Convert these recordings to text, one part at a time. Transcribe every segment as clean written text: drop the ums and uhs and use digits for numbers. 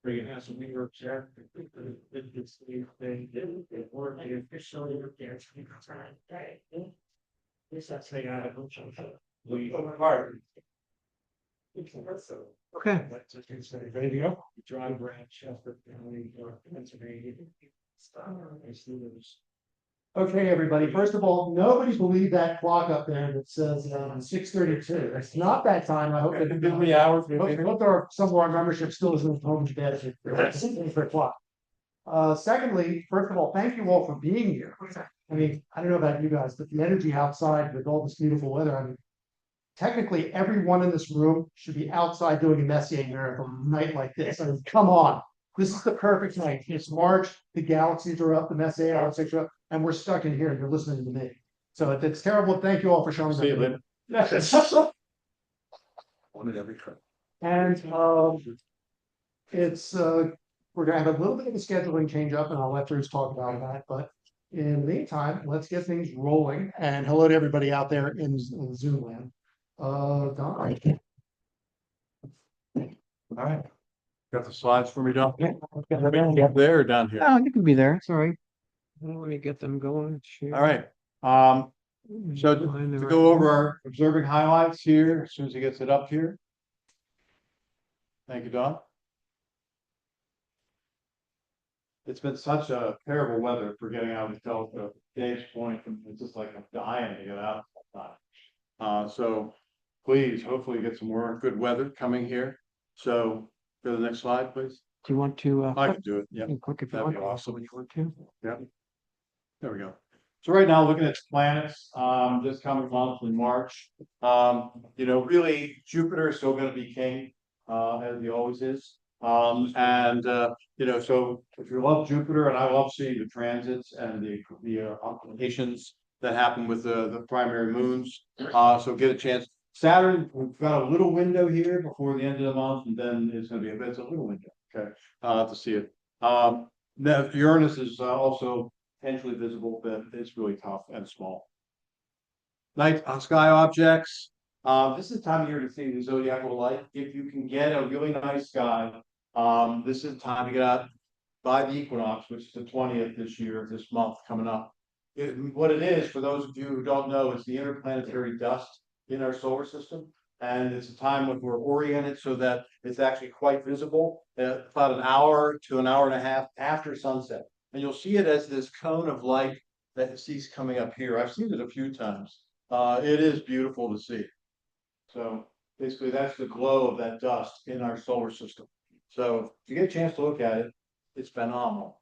Bring it as a New York check. It's they were officially there. Yes, that's they got a bunch of. We Okay. Ready to go? Drive around Chester County, Pennsylvania. Okay, everybody. First of all, nobody believed that clock up there that says 6:32. It's not that time. I hope that Give me hours. hope some of our membership still isn't home to bed. For clock. Secondly, first of all, thank you all for being here. I mean, I don't know about you guys, but the energy outside with all this beautiful weather, I mean, technically everyone in this room should be outside doing a Messier marathon on a night like this. I mean, come on. This is the perfect night. It's March, the galaxies are up, the Messier galaxies are up, and we're stuck in here and you're listening to me. So it's terrible. Thank you all for showing See you up. later. One in every trip. And it's we're gonna have a little bit of a scheduling change up, and I'll let Bruce talk about that. But in the meantime, let's get things rolling. And hello to everybody out there in Zoom land. Don. All right. Got the slides for me, Don? Yeah, Up there or down here? oh, you can be there. Sorry. Let me get them going. All right. So to go over our observing highlights here, as soon as he gets it up here. Thank you, Don. It's been such a terrible weather for getting out of the telescope. Dave's point, it's just like I'm dying to get out. So please, hopefully get some more good weather coming here. So go to the next slide, please. Do you want to? I can do it. Yeah, Click if you that'd want. be awesome. When you want to. Yeah. There we go. So right now, looking at the planets, this coming month in March, really Jupiter is still going to be king, as he always is. So if you love Jupiter, and I love seeing the transits and the occultations that happen with the primary moons, so get a chance. Saturn, we've got a little window here before the end of the month, and then it's going to be it's a little window, okay, to see it. Now Uranus is also potentially visible, but it's really tough and small. Night sky objects. This is the time of year to see the zodiacal light. If you can get a really nice sky, this is the time to get out by the equinox, which is the 20th this month coming up. What it is, for those of you who don't know, it's the interplanetary dust in our solar system. And it's a time when we're oriented so that it's actually quite visible, about an hour to an hour and a half after sunset. And you'll see it as this cone of light that you see coming up here. I've seen it a few times. It is beautiful to see. So basically that's the glow of that dust in our solar system. So if you get a chance to look at it, it's phenomenal.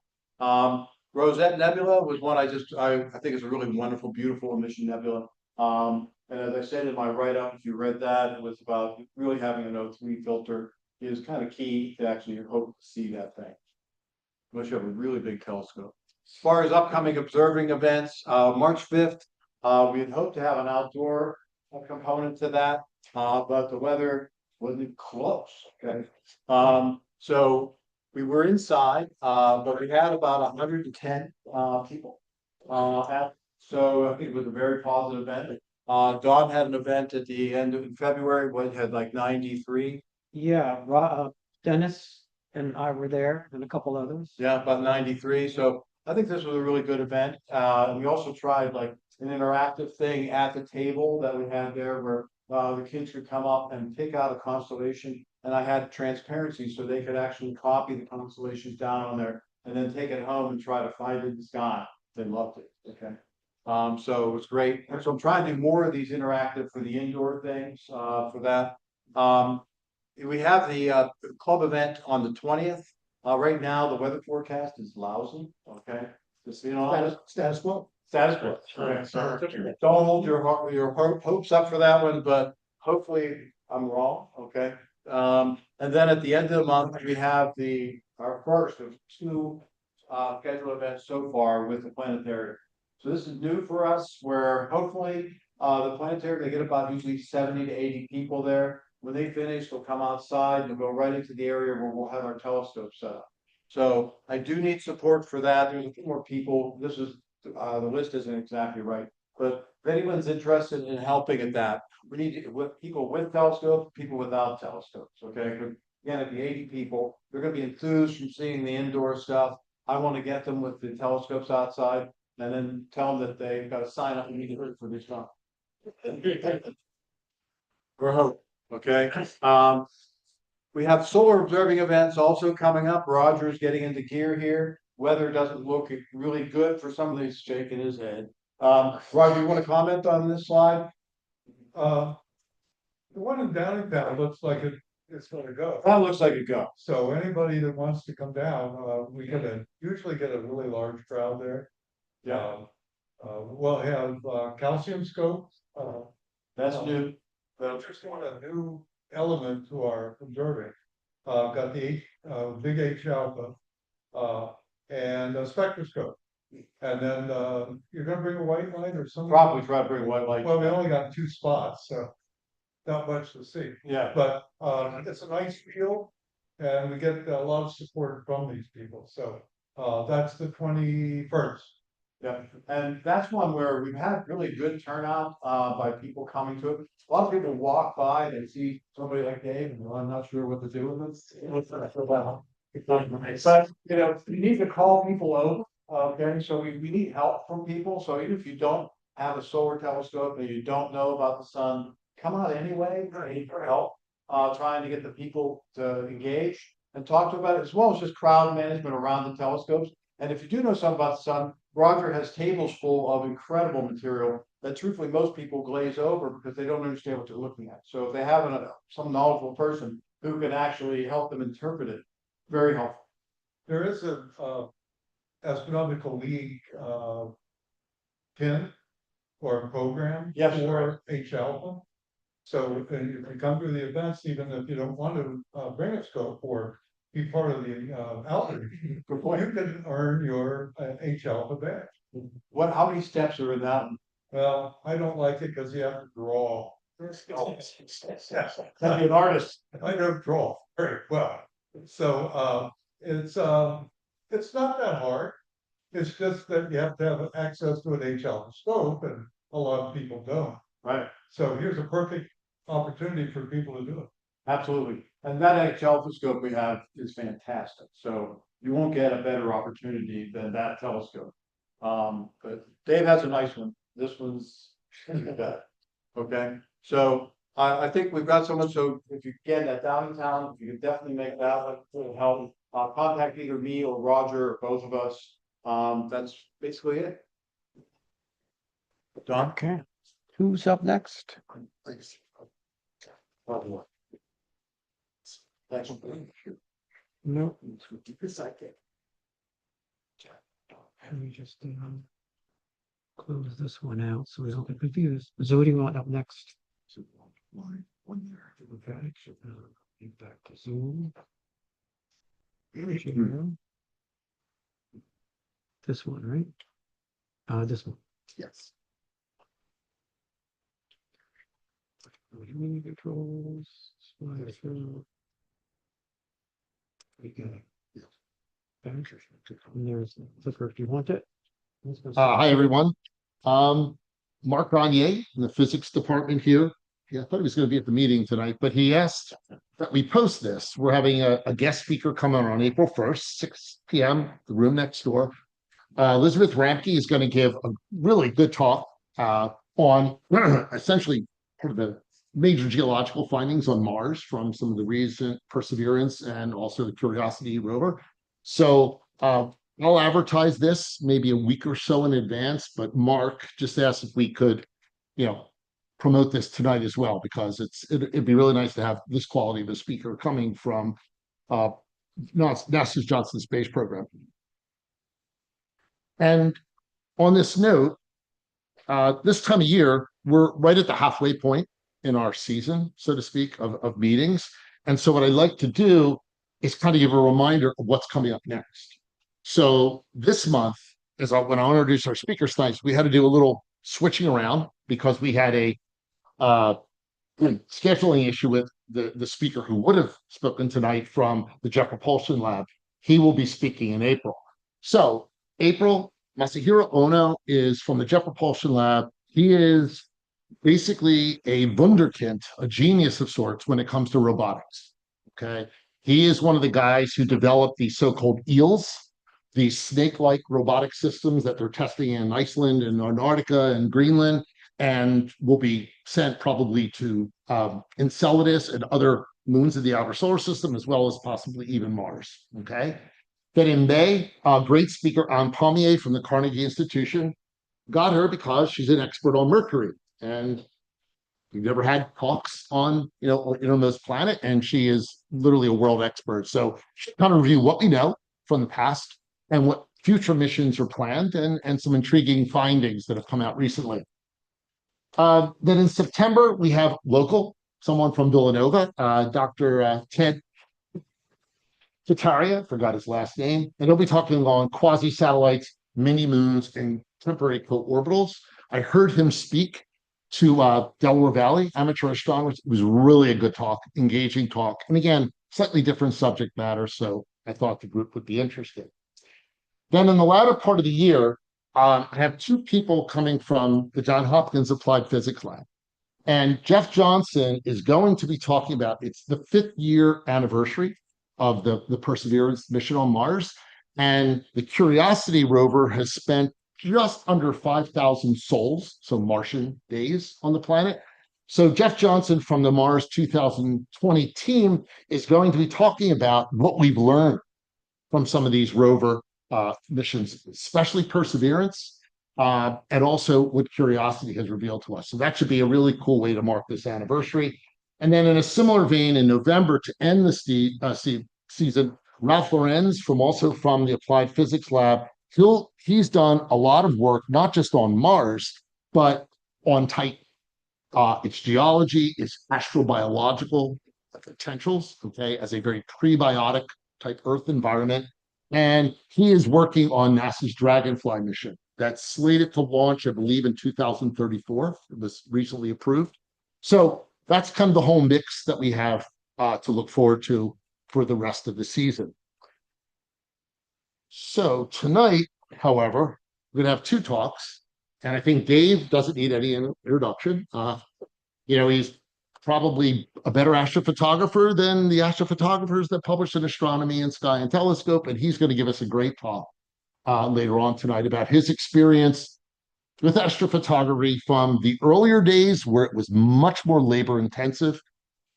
Rosette Nebula was one I think is a really wonderful, beautiful emission nebula. And as I said in my write-up, if you read that, it was about really having an O3 filter is kind of key to actually hope to see that thing. Unless you have a really big telescope. As far as upcoming observing events, March 5th, we had hoped to have an outdoor component to that, but the weather wasn't close. Okay. So we were inside, but we had about 110 people. So I think it was a very positive event. Dawn had an event at the end of February, when it had like 93. Yeah, Dennis and I were there, and a couple others. Yeah, about 93. So I think this was a really good event. And we also tried like an interactive thing at the table that we had there where the kids could come up and pick out a constellation. And I had transparency so they could actually copy the constellations down on there and then take it home and try to find it in the sky. They loved it. Okay. So it was great. So I'm trying to do more of these interactive for the indoor things for that. We have the club event on the 20th. Right now, the weather forecast is lousy. Okay, just Status quo. Status quo. Okay. So don't hold your hopes up for that one, but hopefully I'm wrong. Okay. And then at the end of the month, we have our first of two scheduled events so far with the planetarium. So this is new for us, where hopefully the planetarium, they get about usually 70 to 80 people there. When they finish, they'll come outside and they'll go right into the area where we'll have our telescope set up. So I do need support for that. There's a few more people. This is the list isn't exactly right. But if anyone's interested in helping at that, we need with people with telescopes, people without telescopes, okay? Again, it'd be 80 people, they're gonna be enthused from seeing the indoor stuff. I wanna get them with the telescopes outside and then tell them that they've gotta sign up immediately for this time. We're hoping, okay? We have solar observing events also coming up. Roger's getting into gear here. Weather doesn't look really good for some of these, shaking his head. Roger, you want to comment on this slide? The one in Downingtown looks like it's gonna go. That looks like a go. So anybody that wants to come down, we usually get a really large crowd there. Yeah. We'll have, calcium scopes, That's new. just want a new element to our observing. Got the big H alpha, and a spectroscope. And then, you're gonna bring a white light or something? Probably try to bring white light. Well, we only got 2 spots, so not much to see. Yeah, But it's a nice field and we get a lot of support from these people. So that's the 21st. yeah. And that's one where we've had really good turnout by people coming to it. A lot of people walk by, they see somebody like Dave, and I'm not sure what to do with it. But, you know, you need to call people over, okay, so we need help from people, so even if you don't have a solar telescope and you don't know about the sun, come out anyway, need for help, trying to get the people to engage and talk to about it, as well as just crowd management around the telescopes. And if you do know something about the sun, Roger has tables full of incredible material that truthfully most people glaze over because they don't understand what they're looking at. So if they have some knowledgeable person who can actually help them interpret it, very helpful. There is a astronomical league pin or program Yes, for H alpha. So if you come to the events, even if you don't want to bring a scope or be part of the outreach, Good point. you can earn your H alpha badge. How many steps are in that one? Well, I don't like it because you have to draw. That'd be an artist. I don't draw very well. So it's not that hard. It's just that you have to have access to an H alpha scope, and a lot of people don't. Right, So here's a perfect opportunity for people to do it. absolutely. And that telescope we have is fantastic. So you won't get a better opportunity than that telescope. But Dave has a nice one. This one's better. Okay, so I think we've got someone. So if you get that downtown, if you could definitely make that one, it'll help. Contact either me or Roger or both of us. That's basically it. Don? Okay, who's up next? Thanks. No. Let me just close this one out so we don't get confused. So what do you want up next? Okay, get back to Zoom. Share. This one, right? This one. Yes. Mini controls. Slideshow. We got it. And there's the clicker if you want it. Hi, everyone. Mark Grenier in the physics department here. Yeah, I thought he was going to be at the meeting tonight, but he asked that we post this. We're having a guest speaker coming on April 1st, 6 p.m., the room next door. Elizabeth Ramke is going to give a really good talk on essentially part of the major geological findings on Mars from some of the recent Perseverance and also the Curiosity rover. So I'll advertise this maybe a week or so in advance, but Mark just asked if we could, promote this tonight as well, because it'd be really nice to have this quality of a speaker coming from NASA's Johnson Space Program. And on this note, this time of year, we're right at the halfway point in our season, so to speak, of meetings. And so what I'd like to do is kind of give a reminder of what's coming up next. So this month, when I introduced our speakers tonight, we had to do a little switching around because we had a scheduling issue with the speaker who would have spoken tonight from the Jet Propulsion Lab. He will be speaking in April. So April, Masahiro Ono is from the Jet Propulsion Lab. He is basically a wunderkind, a genius of sorts when it comes to robotics. Okay. He is one of the guys who developed the so-called eels, these snake-like robotic systems that they're testing in Iceland and Antarctica and Greenland, and will be sent probably to Enceladus and other moons of the outer solar system, as well as possibly even Mars. Okay. Then in May, a great speaker, Anne Pommier from the Carnegie Institution, got her because she's an expert on Mercury. And we've never had talks on, innermost planet, and she is literally a world expert. So she kind of review what we know from the past and what future missions are planned, and some intriguing findings that have come out recently. Then in September, we have local, someone from Villanova, Dr. Ted Tataria, forgot his last name, and he'll be talking on quasi-satellites, mini moons, and temporary co-orbitals. I heard him speak to Delaware Valley amateur astronomers. It was really a good talk, engaging talk, and again, slightly different subject matter, so I thought the group would be interested. Then in the latter part of the year, I have two people coming from the Johns Hopkins Applied Physics Lab. And Jeff Johnson is going to be talking about, it's the 5th year anniversary of the Perseverance mission on Mars. And the Curiosity rover has spent just under 5,000 sols, so Martian days on the planet. So Jeff Johnson from the Mars 2020 team is going to be talking about what we've learned from some of these rover missions, especially Perseverance, and also what Curiosity has revealed to us. So that should be a really cool way to mark this anniversary. And then in a similar vein, in November, to end the season, Ralph Lorenz, also from the Applied Physics Lab, he's done a lot of work, not just on Mars, but on Titan. Its geology, its astrobiological potentials, okay, as a very prebiotic type Earth environment. And he is working on NASA's Dragonfly mission that's slated to launch, I believe, in 2034. It was recently approved. So that's kind of the whole mix that we have to look forward to for the rest of the season. So tonight, however, we're going to have two talks. And I think Dave doesn't need any introduction. He's probably a better astrophotographer than the astrophotographers that publish in Astronomy and Sky and Telescope. And he's going to give us a great talk later on tonight about his experience with astrophotography from the earlier days where it was much more labor intensive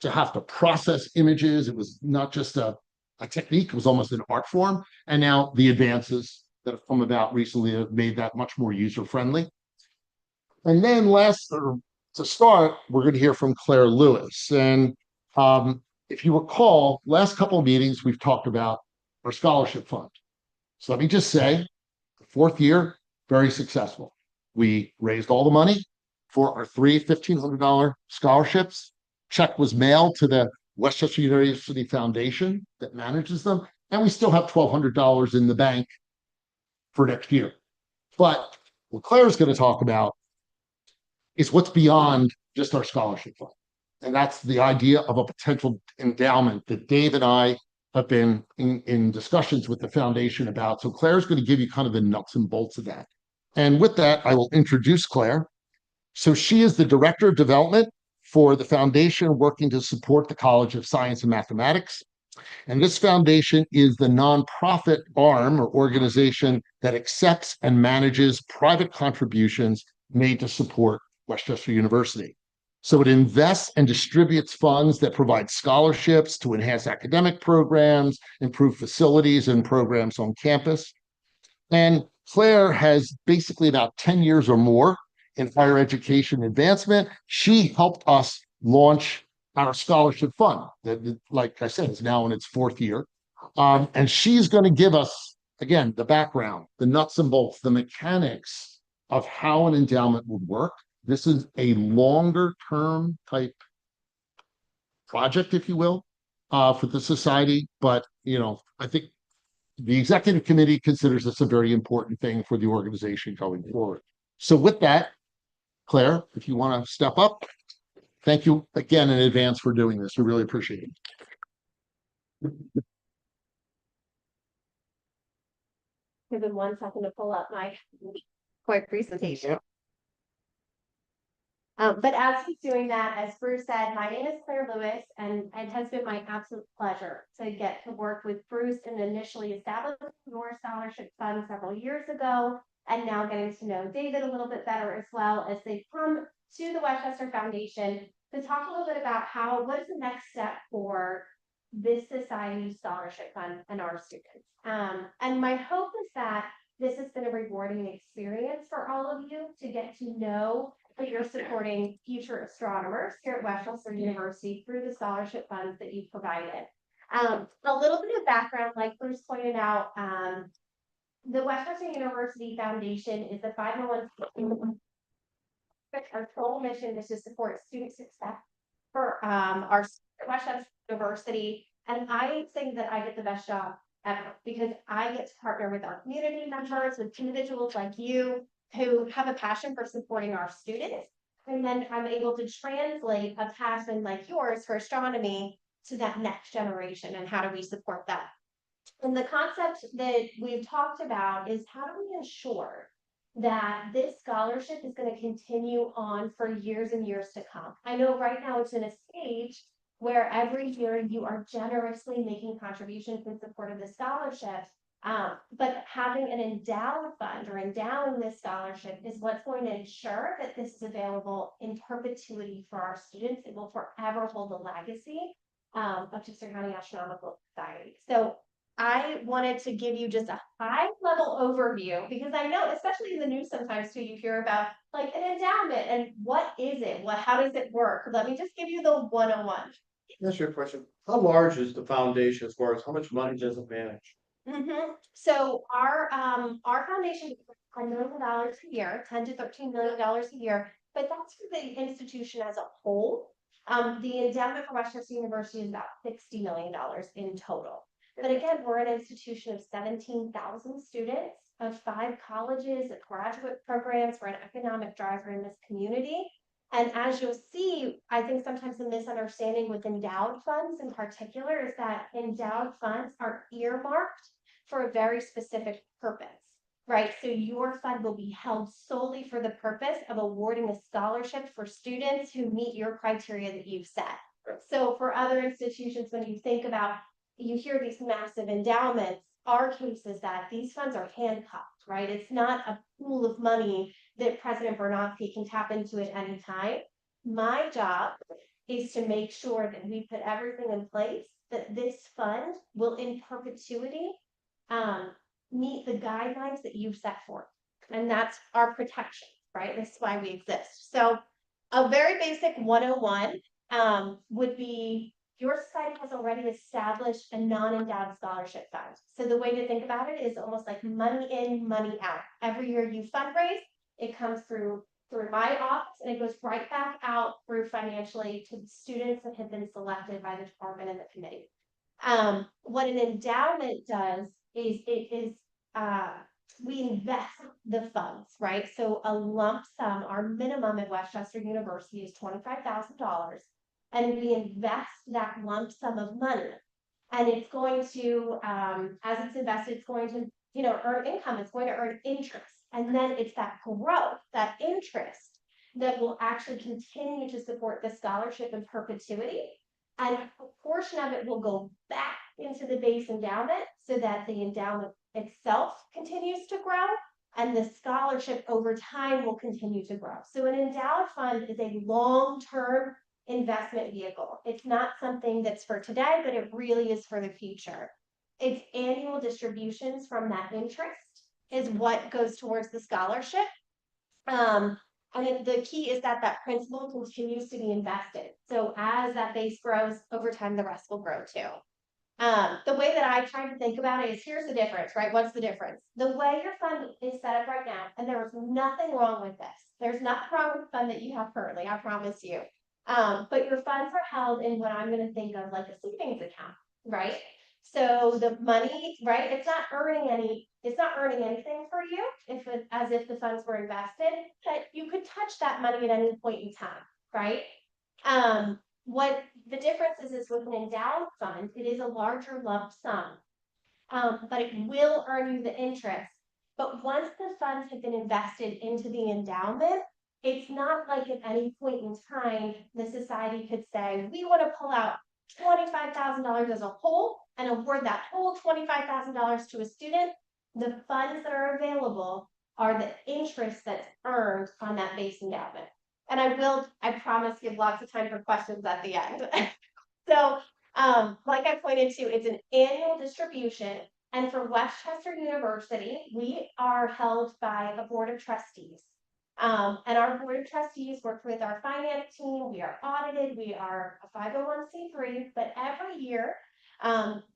to have to process images. It was not just a technique, it was almost an art form. And now the advances that have come about recently have made that much more user-friendly. And then to start, we're going to hear from Claire Lewis. And if you recall, last couple of meetings, we've talked about our scholarship fund. So let me just say, the 4th year, very successful. We raised all the money for our 3 $1,500 scholarships. Check was mailed to the Westchester University Foundation that manages them. And we still have $1,200 in the bank for next year. But what Claire's going to talk about is what's beyond just our scholarship fund. And that's the idea of a potential endowment that Dave and I have been in discussions with the foundation about. So Claire's going to give you kind of the nuts and bolts of that. And with that, I will introduce Claire. So she is the Director of Development for the foundation working to support the College of Science and Mathematics. And this foundation is the nonprofit arm or organization that accepts and manages private contributions made to support Westchester University. So it invests and distributes funds that provide scholarships to enhance academic programs, improve facilities and programs on campus. And Claire has basically about 10 years or more in higher education advancement. She helped us launch our scholarship fund that, like I said, is now in its 4th year. And she's going to give us, again, the background, the nuts and bolts, the mechanics of how an endowment would work. This is a longer term type project, if you will, for the society. But, I think the executive committee considers this a very important thing for the organization going forward. So with that, Claire, if you want to step up, thank you again in advance for doing this. We really appreciate it. Give him 1 second to pull up my quick presentation. But as he's doing that, as Bruce said, my name is Claire Lewis, and it has been my absolute pleasure to get to work with Bruce in initially establishing your scholarship fund several years ago, and now getting to know David a little bit better as well as they come to the Westchester Foundation to talk a little bit about what is the next step for this society scholarship fund and our students. And my hope is that this has been a rewarding experience for all of you to get to know that you're supporting future astronomers here at Westchester University through the scholarship funds that you've provided. A little bit of background, like Bruce pointed out, the Westchester University Foundation is a 501c3. Our sole mission is to support student success for our Westchester University. And I think that I get the best job ever because I get to partner with our community members, with individuals like you who have a passion for supporting our students. And then I'm able to translate a passion like yours for astronomy to that next generation. And how do we support that? And the concept that we've talked about is how do we ensure that this scholarship is going to continue on for years and years to come? I know right now it's in a stage where every year you are generously making contributions in support of the scholarship. But having an endowed fund or endowing this scholarship is what's going to ensure that this is available in perpetuity for our students. It will forever hold the legacy of Chester County Astronomical Society. So I wanted to give you just a high level overview because I know, especially in the news sometimes too, you hear about like an endowment and what is it? How does it work? Let me just give you the 101. That's your question. How large is the foundation as far as how much money does it manage? So our foundation is $10 million a year, $10 to $13 million a year, but that's for the institution as a whole. The endowment for Westchester University is about $60 million in total. But again, we're an institution of 17,000 students, of 5 colleges, of graduate programs. We're an economic driver in this community. And as you'll see, I think sometimes the misunderstanding with endowed funds in particular is that endowed funds are earmarked for a very specific purpose, right? So your fund will be held solely for the purpose of awarding a scholarship for students who meet your criteria that you've set. So for other institutions, when you think about, you hear these massive endowments, our case is that these funds are handcuffed, right? It's not a pool of money that President Bernanke can tap into at any time. My job is to make sure that we put everything in place that this fund will in perpetuity meet the guidelines that you've set forth. And that's our protection, right? This is why we exist. So a very basic 101 would be your society has already established a non-endowed scholarship fund. So the way to think about it is almost like money in, money out. Every year you fundraise, it comes through my office and it goes right back out through financially to the students that have been selected by the department and the committee. What an endowment does is we invest the funds, right? So a lump sum, our minimum at Westchester University is $25,000. And we invest that lump sum of money. And it's going to, as it's invested, it's going to, earn income, it's going to earn interest. And then it's that growth, that interest that will actually continue to support the scholarship in perpetuity. And a portion of it will go back into the base endowment so that the endowment itself continues to grow and the scholarship over time will continue to grow. So an endowed fund is a long-term investment vehicle. It's not something that's for today, but it really is for the future. It's annual distributions from that interest is what goes towards the scholarship. And the key is that principal continues to be invested. So as that base grows over time, the rest will grow too. The way that I try to think about it is here's the difference, right? What's the difference? The way your fund is set up right now, and there is nothing wrong with this. There's nothing wrong with the fund that you have currently, I promise you. But your funds are held in what I'm going to think of like a savings account, right? So the money, right? It's not earning anything for you as if the funds were invested, but you could touch that money at any point in time, right? What the difference is with an endowed fund, it is a larger lump sum, but it will earn you the interest. But once the funds have been invested into the endowment, it's not like at any point in time, the society could say, we want to pull out $25,000 as a whole and award that whole $25,000 to a student. The funds that are available are the interest that's earned on that base endowment. And I promise, give lots of time for questions at the end. So, like I pointed to, it's an annual distribution. And for Westchester University, we are held by a board of trustees. And our board of trustees work with our finance team. We are audited. We are a 501c3, but every year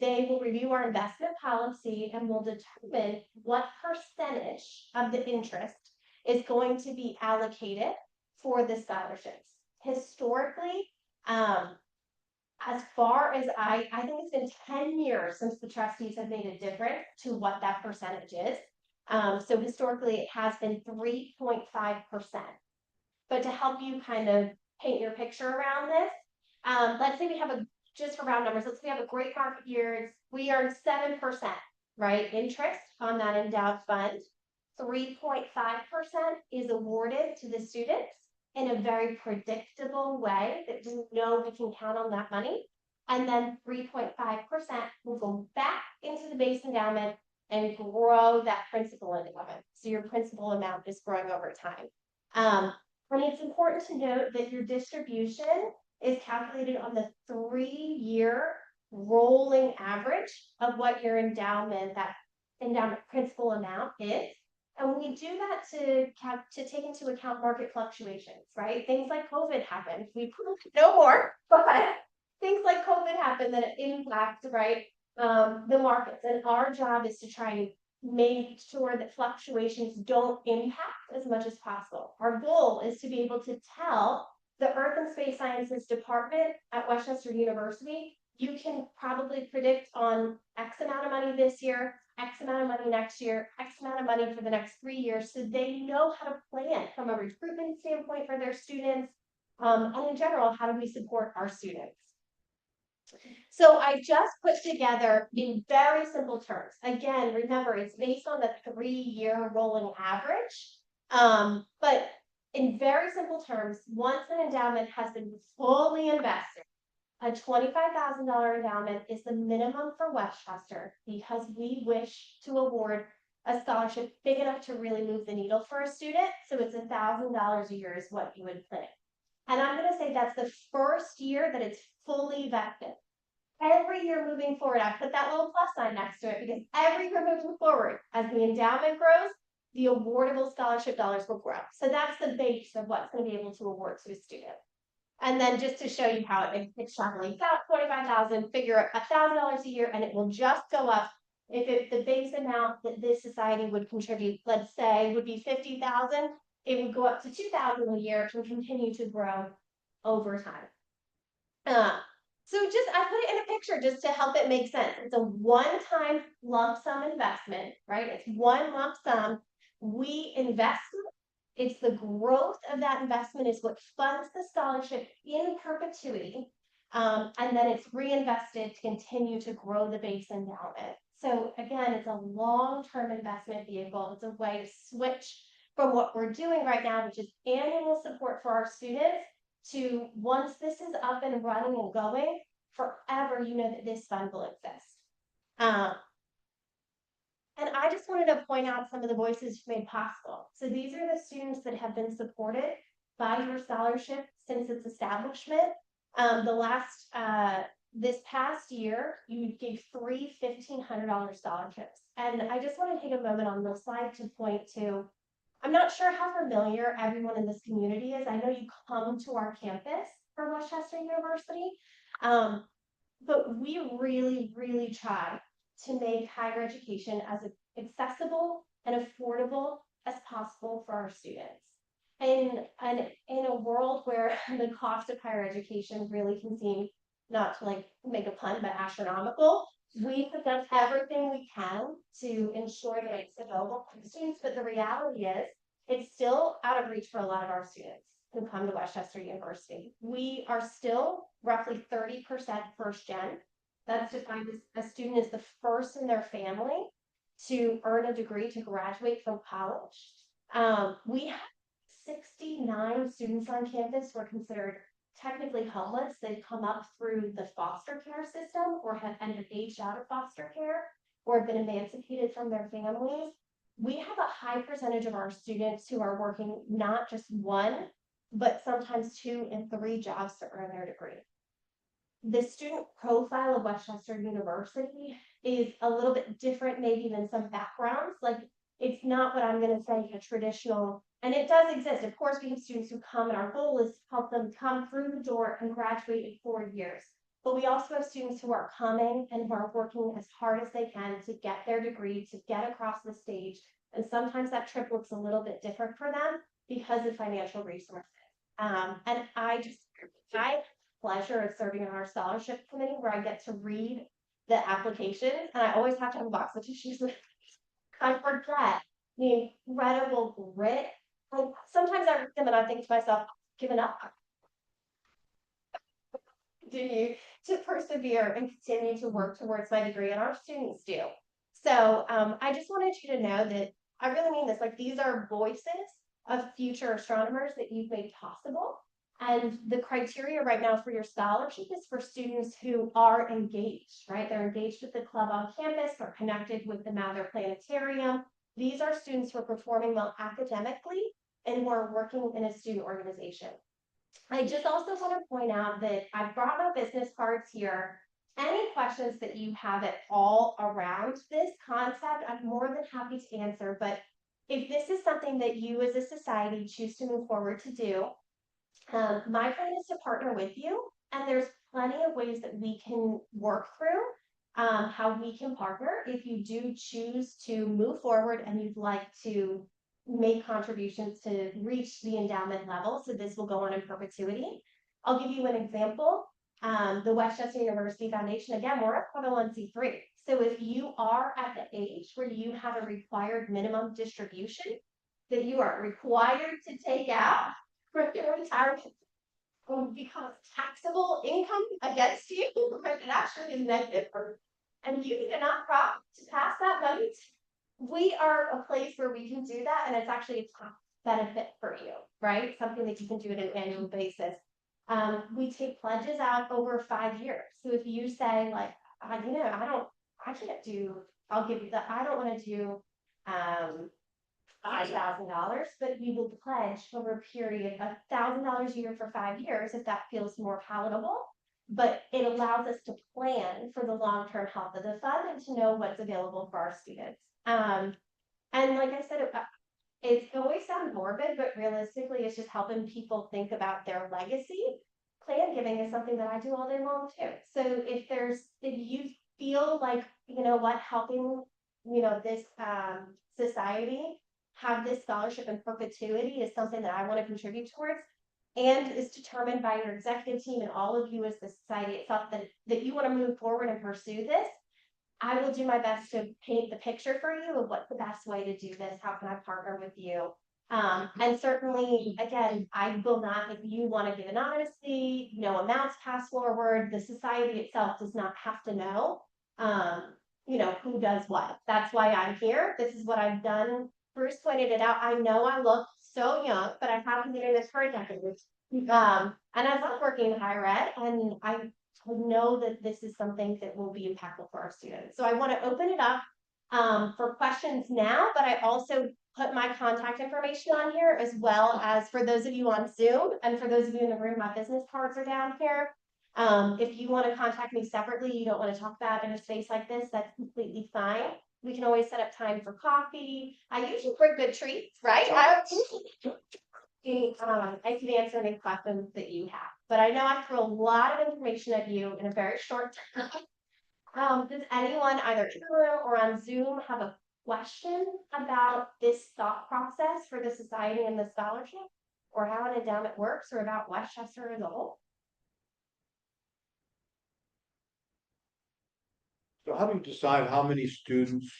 they will review our investment policy and will determine what percentage of the interest is going to be allocated for the scholarships. Historically, as far as I think it's been 10 years since the trustees have made a difference to what that percentage is. So historically, it has been 3.5%. But to help you kind of paint your picture around this, let's say we have just for round numbers, let's say we have a great market year, we earn 7%, right? Interest on that endowed fund. 3.5% is awarded to the students in a very predictable way that we know we can count on that money. And then 3.5% will go back into the base endowment and grow that principal endowment. So your principal amount is growing over time. And it's important to note that your distribution is calculated on the 3-year rolling average of what your endowment, that endowment principal amount is. And we do that to take into account market fluctuations, right? Things like COVID happened. We no more, but things like COVID happened that impact, right, the markets. And our job is to try and make sure that fluctuations don't impact as much as possible. Our goal is to be able to tell the Earth and Space Sciences Department at Westchester University, you can probably predict on X amount of money this year, X amount of money next year, X amount of money for the next 3 years, so they know how to plan from a recruitment standpoint for their students, and in general, how do we support our students? So I just put together in very simple terms. Again, remember, it's based on the 3-year rolling average, but in very simple terms, once an endowment has been fully invested, a $25,000 endowment is the minimum for Westchester because we wish to award a scholarship big enough to really move the needle for a student. So it's $1,000 a year is what you would plan. And I'm going to say that's the first year that it's fully vested. Every year moving forward, I put that little plus sign next to it because every year moving forward, as the endowment grows, the awardable scholarship dollars will grow. So that's the base of what's going to be able to award to a student. And then just to show you how it extrapolates out, 25,000, figure $1,000 a year, and it will just go up. If the base amount that this society would contribute, let's say, would be 50,000, it would go up to 2,000 a year and continue to grow over time. So I put it in a picture just to help it make sense. It's a one-time lump sum investment, right? It's one lump sum. We invest it. It's the growth of that investment is what funds the scholarship in perpetuity. And then it's reinvested to continue to grow the base endowment. So again, it's a long-term investment vehicle. It's a way to switch from what we're doing right now, which is annual support for our students, to once this is up and running and going, forever, you know that this fund will exist. And I just wanted to point out some of the voices made possible. So these are the students that have been supported by your scholarship since its establishment. This past year, you gave 3 $1,500 scholarships. And I just want to take a moment on this slide to point to, I'm not sure how familiar everyone in this community is. I know you come to our campus for Westchester University, but we really, really try to make higher education as accessible and affordable as possible for our students. And in a world where the cost of higher education really can seem, not to like make a pun, but astronomical, we have done everything we can to ensure that it's available for students, but the reality is it's still out of reach for a lot of our students who come to Westchester University. We are still roughly 30% first gen. That's defined as a student is the first in their family to earn a degree to graduate from college. We have 69 students on campus were considered technically homeless. They've come up through the foster care system or have ended aged out of foster care or have been emancipated from their families. We have a high percentage of our students who are working not just one, but sometimes 2 and 3 jobs to earn their degree. The student profile of Westchester University is a little bit different maybe than some backgrounds. Like, it's not what I'm going to say a traditional, and it does exist. Of course, we have students who come and our goal is to help them come through the door and graduate in 4 years. But we also have students who are coming and who are working as hard as they can to get their degree, to get across the stage. And sometimes that trip looks a little bit different for them because of financial resources. And I have pleasure of serving on our scholarship committee where I get to read the applications, and I always have to have a box of tissues. I forget the incredible grit. Like, sometimes I read them and I think to myself, giving up. Do you to persevere and continue to work towards my degree, and our students do. So I just wanted you to know that I really mean this. Like, these are voices of future astronomers that you've made possible. And the criteria right now for your scholarship is for students who are engaged, right? They're engaged with the club on campus, they're connected with the Mather Planetarium. These are students who are performing well academically and who are working in a student organization. I just also want to point out that I've brought my business cards here. Any questions that you have at all around this concept, I'm more than happy to answer. But if this is something that you as a society choose to move forward to do, my plan is to partner with you, and there's plenty of ways that we can work through how we can partner if you do choose to move forward and you'd like to make contributions to reach the endowment level. So this will go on in perpetuity. I'll give you an example. The Westchester University Foundation, again, we're a 501c3. So if you are at the age where you have a required minimum distribution that you are required to take out for your retirement, will become taxable income against you, but it actually is negative. And you need a nonprofit to pass that money. We are a place where we can do that, and it's actually a tax benefit for you, right? Something that you can do on an annual basis. We take pledges out over 5 years. So if you say, like, I can't do, I'll give you that, I don't want to do $5,000, but we will pledge over a period of $1,000 a year for 5 years if that feels more palatable. But it allows us to plan for the long-term health of the fund and to know what's available for our students. And like I said, it's always sound morbid, but realistically, it's just helping people think about their legacy. Plan giving is something that I do all day long too. So if you feel like, you know what, helping, this society have this scholarship in perpetuity is something that I want to contribute towards, and is determined by your executive team and all of you as the society itself that you want to move forward and pursue this, I will do my best to paint the picture for you of what's the best way to do this. How can I partner with you? And certainly, again, I will not, if you want to give anonymously, no amounts passed forward, the society itself does not have to know, who does what. That's why I'm here. This is what I've done. Bruce pointed it out. I know I look so young, but I haven't been doing this for a decade. And I love working in higher ed, and I know that this is something that will be impactful for our students. So I want to open it up for questions now, but I also put my contact information on here, as well as for those of you on Zoom, and for those of you in the room, my business cards are down here. If you want to contact me separately, you don't want to talk about it in a space like this, that's completely fine. We can always set up time for coffee. I usually bring good treats, right? I can answer any questions that you have, but I know I threw a lot of information at you in a very short time. Does anyone either in the room or on Zoom have a question about this thought process for the society and the scholarship, or how an endowment works, or about Westchester as a whole? So how do you decide how many students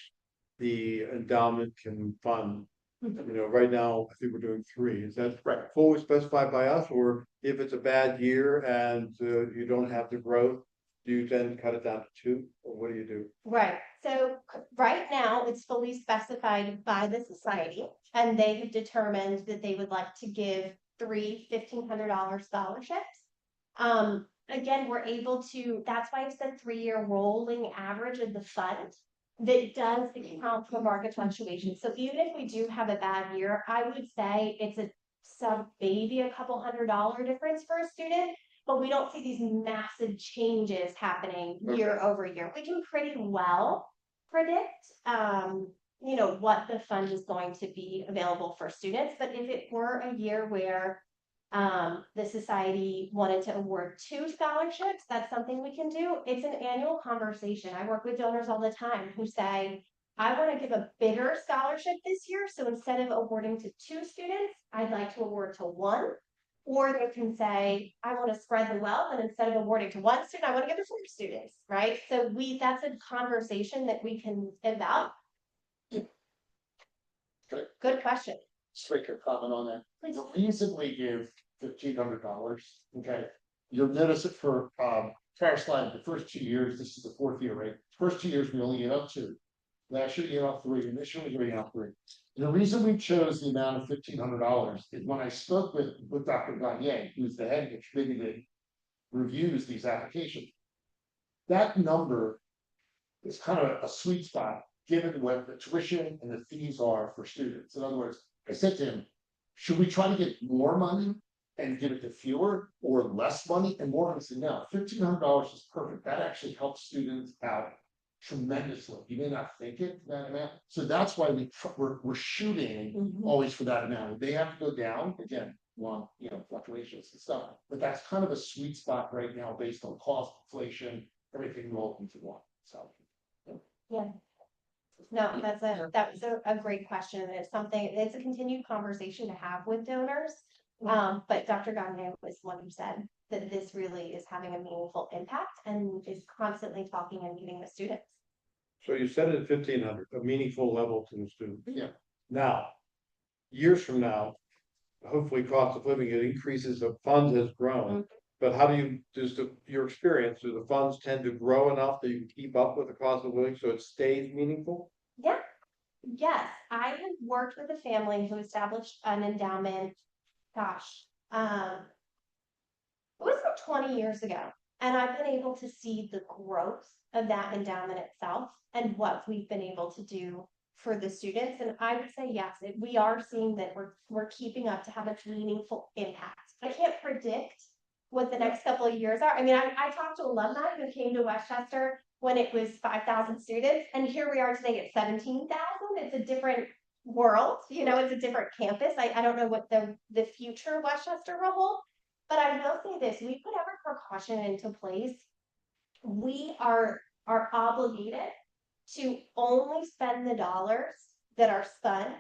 the endowment can fund? Right now, I think we're doing 3. Is that fully specified by us, or if it's a bad year and you don't have the growth, do you then cut it down to 2, or what do you do? Right, so right now, it's fully specified by the society, and they have determined that they would like to give 3 $1,500 scholarships. Again, we're able to, that's why I've said 3-year rolling average of the fund. That does account for market fluctuations, so even if we do have a bad year, I would say it's maybe a couple $100 difference for a student. But we don't see these massive changes happening year over year. We can pretty well predict, what the fund is going to be available for students. But if it were a year where the society wanted to award 2 scholarships, that's something we can do. It's an annual conversation. I work with donors all the time who say, I want to give a bigger scholarship this year. So instead of awarding to 2 students, I'd like to award to 1. Or they can say, I want to spread the wealth, and instead of awarding to 1 student, I want to give it to 4 students, right? So that's a conversation that we can evaluate. Okay. Good question. Just make a comment on that. Please. The reason we give $1,500, okay, you'll notice it for, prior slide, the first 2 years, this is the 4th year, right? First 2 years, we only gave out 2. Last year, we gave out 3, and this year, we gave out 3. And the reason we chose the amount of $1,500 is when I spoke with Dr. Gagne, who's the head of the committee that reviews these applications. That number is kind of a sweet spot, given what the tuition and the fees are for students. In other words, I said to him, should we try to get more money and give it to fewer, or less money and more? I said, no, $1,500 is perfect. That actually helps students out tremendously. You may not think it that amount. So that's why we're shooting always for that amount. They have to go down again, fluctuations and stuff. But that's kind of a sweet spot right now based on cost, inflation, everything rolled into one. So Yeah. No, that was a great question. It's a continued conversation to have with donors. But Dr. Gagne was the one who said that this really is having a meaningful impact and is constantly talking and meeting with students. So you set it at 1,500, a meaningful level to the student. Yeah. Now, years from now, hopefully cost of living, it increases, the fund has grown. But how do your experience, do the funds tend to grow enough that you can keep up with the cost of living so it stays meaningful? Yeah. Yes, I have worked with a family who established an endowment, it was about 20 years ago. And I've been able to see the growth of that endowment itself and what we've been able to do for the students. And I would say, yes, we are seeing that we're keeping up to have a meaningful impact. I can't predict what the next couple of years are. I mean, I talked to alumni who came to Westchester when it was 5,000 students, and here we are today at 17,000. It's a different world, it's a different campus. I don't know what the future of Westchester will hold, but I will say this: we put every precaution into place. We are obligated to only spend the dollars that are spent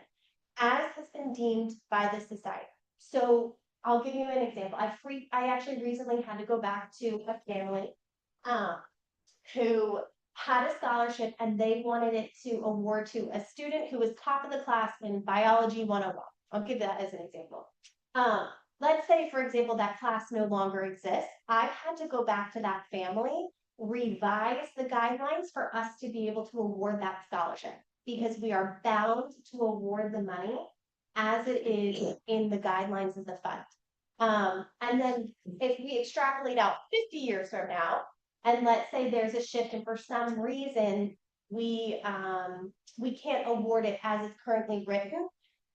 as has been deemed by the society. So I'll give you an example. I actually recently had to go back to a family who had a scholarship, and they wanted it to award to a student who was top of the class in biology 101. I'll give that as an example. Let's say, for example, that class no longer exists. I had to go back to that family, revise the guidelines for us to be able to award that scholarship, because we are bound to award the money as it is in the guidelines of the fund. And then if we extrapolate out 50 years from now, and let's say there's a shift and for some reason we can't award it as it's currently written,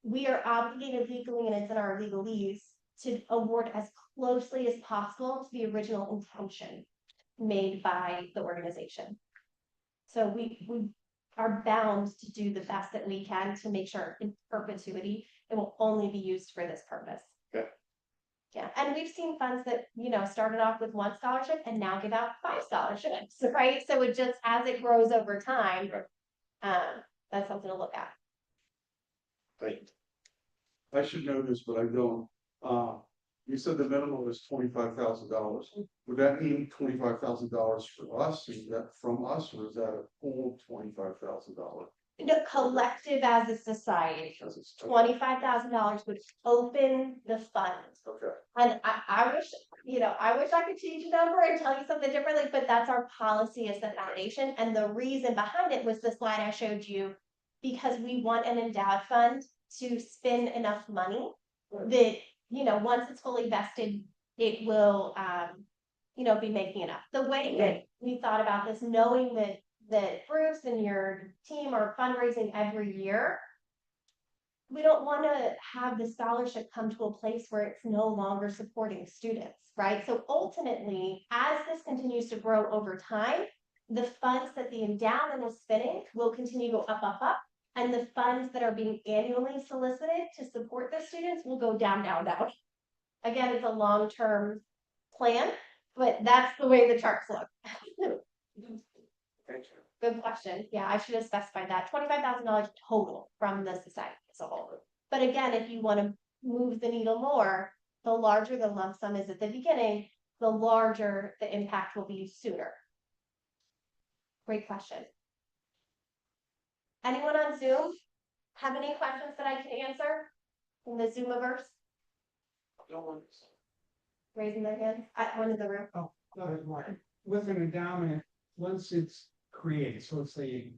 we are obligated legally, and it's in our legalese, to award as closely as possible to the original intention made by the organization. So we are bound to do the best that we can to make sure in perpetuity it will only be used for this purpose. Okay. Yeah, and we've seen funds that, started off with 1 scholarship and now give out 5 scholarships, right? So it just, as it grows over time, that's something to look at. Right. I should know this, but I don't. You said the minimum is $25,000. Would that mean $25,000 for us? Is that from us, or is that a full $25,000? The collective as a society, Because it's $25,000 would open the fund. okay. And I wish I wish I could change a number and tell you something differently, but that's our policy as the foundation. And the reason behind it was the slide I showed you, because we want an endowed fund to spend enough money that, once it's fully vested, it will, be making enough. The way that we thought about this, knowing that Bruce and your team are fundraising every year, we don't want to have the scholarship come to a place where it's no longer supporting students, right? So ultimately, as this continues to grow over time, the funds that the endowment is spending will continue to go up, up, up. And the funds that are being annually solicited to support the students will go down, down, down. Again, it's a long-term plan, but that's the way the charts look. Good question. Yeah, I should have specified that. $25,000 total from the society as a whole. But again, if you want to move the needle more, the larger the lump sum is at the beginning, the larger the impact will be sooner. Great question. Anyone on Zoom have any questions that I can answer in the Zoomiverse? Raising their hand at one of the room. Oh, go ahead, Mark. With an endowment, once it's created, so let's say you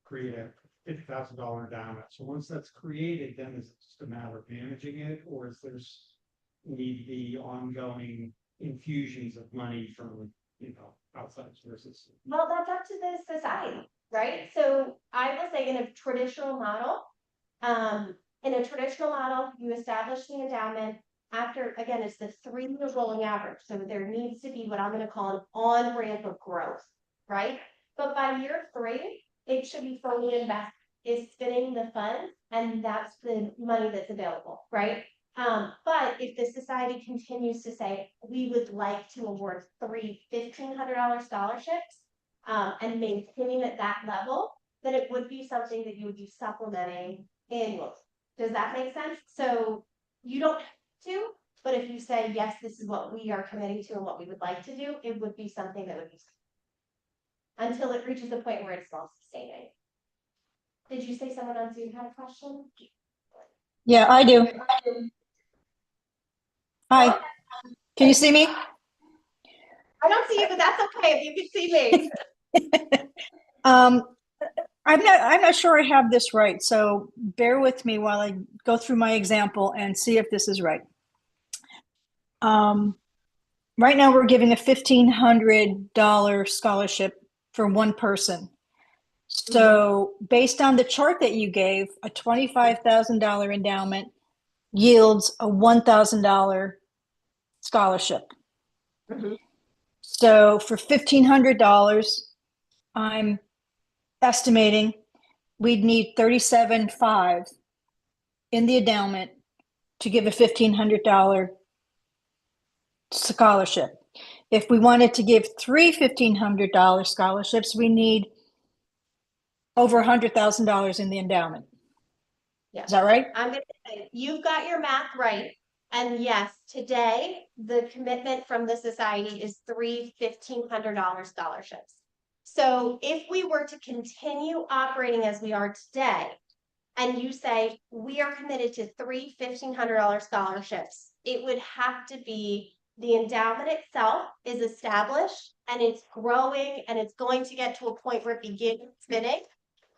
create a $50,000 endowment. So once that's created, then is it just a matter of managing it, or is there's need the ongoing infusions of money from, outside sources? Well, that's up to the society, right? So I will say in a traditional model, you establish the endowment after, again, it's the 3-year rolling average. So there needs to be what I'm going to call an on-ramp of growth, right? But by year 3, it should be fully invested, is spending the funds, and that's the money that's available, right? But if the society continues to say, we would like to award 3 $1,500 scholarships, and maintaining at that level, then it would be something that you would be supplementing annually. Does that make sense? So you don't have to, but if you say, yes, this is what we are committing to and what we would like to do, it would be something that would be until it reaches a point where it's self-sustaining. Did you say someone on Zoom had a question? Yeah, I do. Hi, can you see me? I don't see you, but that's okay if you can see me. I'm not sure I have this right, so bear with me while I go through my example and see if this is right. Right now we're giving a $1,500 scholarship for one person. So based on the chart that you gave, a $25,000 endowment yields a $1,000 scholarship. Mhm. So for $1,500, I'm estimating we'd need $37,500 in the endowment to give a $1,500 scholarship. If we wanted to give 3 $1,500 scholarships, we need over $100,000 in the endowment. Yeah. Is that right? I'm going to say you've got your math right. And yes, today the commitment from the society is 3 $1,500 scholarships. So if we were to continue operating as we are today, and you say we are committed to 3 $1,500 scholarships, it would have to be the endowment itself is established and it's growing and it's going to get to a point where it begins spinning.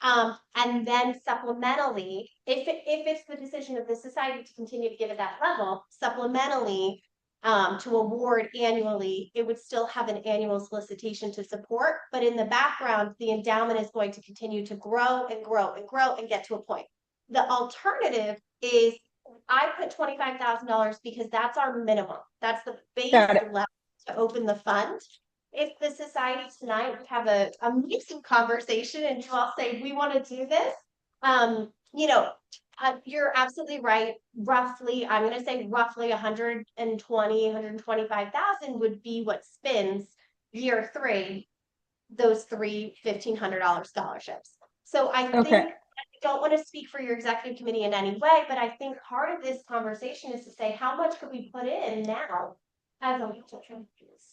And then supplementally, if it's the decision of the society to continue to give at that level, supplementally, to award annually, it would still have an annual solicitation to support. But in the background, the endowment is going to continue to grow and grow and grow and get to a point. The alternative is I put $25,000 because that's our minimum. That's the base level to open the fund. If the society tonight would have a amazing conversation and you all say, we want to do this, you're absolutely right. Roughly, I'm going to say roughly 125,000 would be what spends year 3, those 3 $1,500 scholarships. So I think, I don't want to speak for your executive committee in any way, but I think part of this conversation is to say, how much could we put in now as a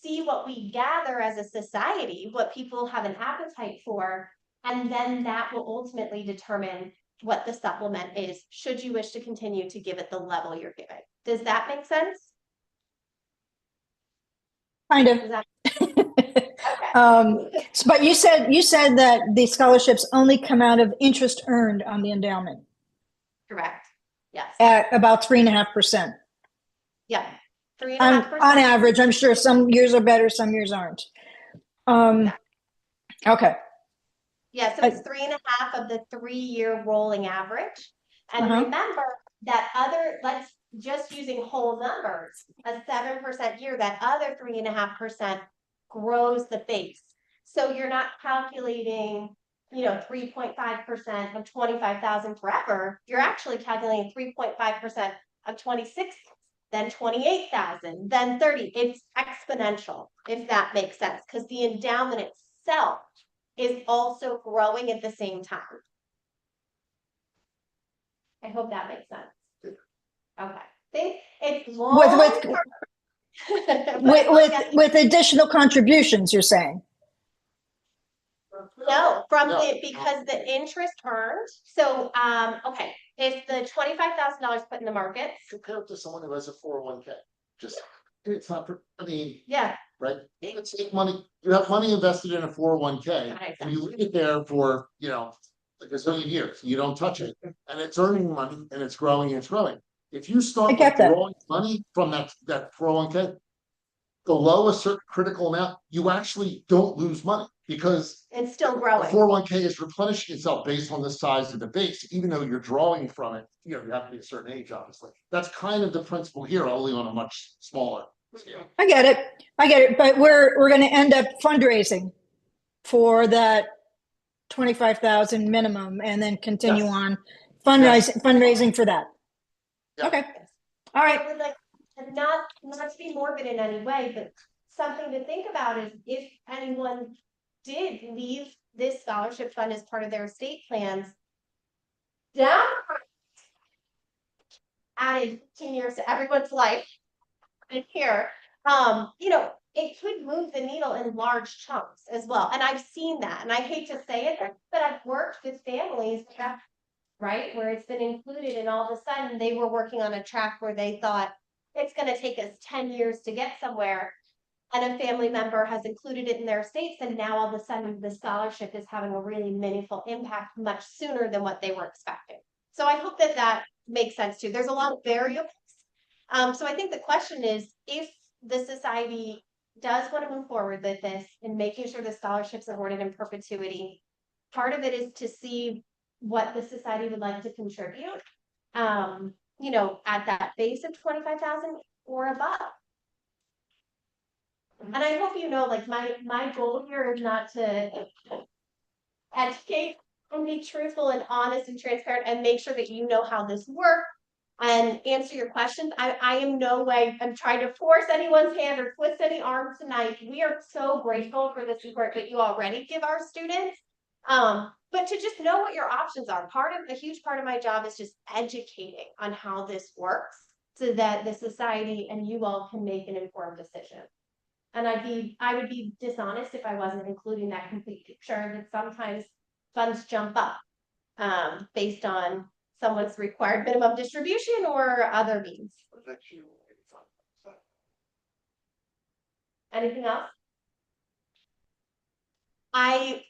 see what we gather as a society, what people have an appetite for, and then that will ultimately determine what the supplement is, should you wish to continue to give it the level you're giving. Does that make sense? Kind of. Is that- But you said that the scholarships only come out of interest earned on the endowment Correct. Yes. at about 3.5%. Yeah. On 3.5%. average, I'm sure some years are better, some years aren't. Okay. Yeah, so it's 3.5 of the 3-year rolling average. And remember that let's just using whole numbers, a 7% year, that other 3.5% grows the base. So you're not calculating, 3.5% of 25,000 forever. You're actually calculating 3.5% of 26, then 28,000, then 30. It's exponential, if that makes sense, because the endowment itself is also growing at the same time. I hope that makes sense. Okay. Think it's long. With additional contributions, you're saying? No, because the interest earned. So, okay, if the $25,000 put in the market. Compare it to someone who has a 401k. Just, it's not, Yeah. right? It's money, you have money invested in a 401k and you leave it there for, like a zillion years. You don't touch it and it's earning money and it's growing and it's growing. If you start withdrawing money from that 401k below a certain critical amount, you actually don't lose money because it's still growing. The 401k is replenishing itself based on the size of the base, even though you're drawing from it. You have to be a certain age, obviously. That's kind of the principle here, only on a much smaller scale. I get it. But we're going to end up fundraising for that 25,000 minimum, and then continue on fundraising for that. Yeah. Okay. All right. I would like not to be morbid in any way, but something to think about is if anyone did leave this scholarship fund as part of their estate plans, down added 15 years to everyone's life in here, it could move the needle in large chunks as well. And I've seen that, and I hate to say it, but I've worked with families, right, where it's been included, and all of a sudden they were working on a track where they thought it's going to take us 10 years to get somewhere. And a family member has included it in their estates, and now all of a sudden the scholarship is having a really meaningful impact much sooner than what they were expecting. So I hope that makes sense too. There's a lot of variables. So I think the question is, if the society does want to move forward with this and making sure the scholarship's awarded in perpetuity, part of it is to see what the society would like to contribute, at that base of 25,000 or above. And I hope my goal here is not to educate and be truthful and honest and transparent and make sure that you know how this works and answer your questions. I am no way I'm trying to force anyone's hand or twist any arms tonight. We are so grateful for the support that you already give our students. But to just know what your options are. A huge part of my job is just educating on how this works so that the society and you all can make an informed decision. And I would be dishonest if I wasn't including that complete picture, that sometimes funds jump up based on someone's required minimum distribution or other means. Anything else? My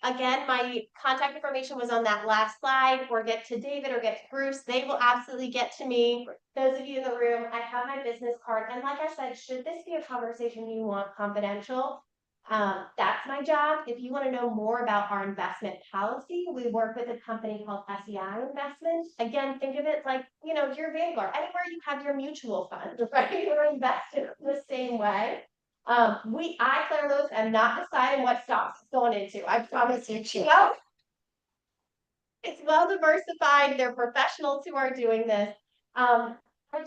contact information was on that last slide, or get to David or get to Bruce. They will absolutely get to me. Those of you in the room, I have my business card. And like I said, should this be a conversation you want confidential, that's my job. If you want to know more about our investment policy, we work with a company called SEI Investment. Again, think of it like, your Vanguard. Anywhere you have your mutual fund, right? You're invested the same way. I, Claire Lewis, am not deciding what stocks it's going into. I promise you. It's well diversified. They're professionals who are doing this. I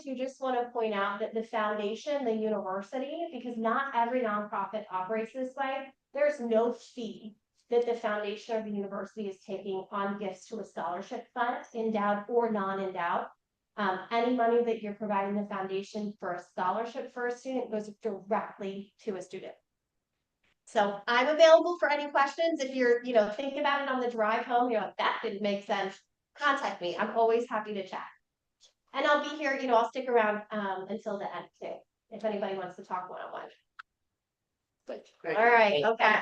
do just want to point out that the foundation, the university, because not every nonprofit operates this way, there's no fee that the foundation or the university is taking on gifts to a scholarship fund, endowed or non-endowed. Any money that you're providing the foundation for a scholarship for a student goes directly to a student. So I'm available for any questions. If you're, thinking about it on the drive home, that didn't make sense, contact me. I'm always happy to chat. And I'll be here, I'll stick around until the end too, if anybody wants to talk one-on-one. All right, okay.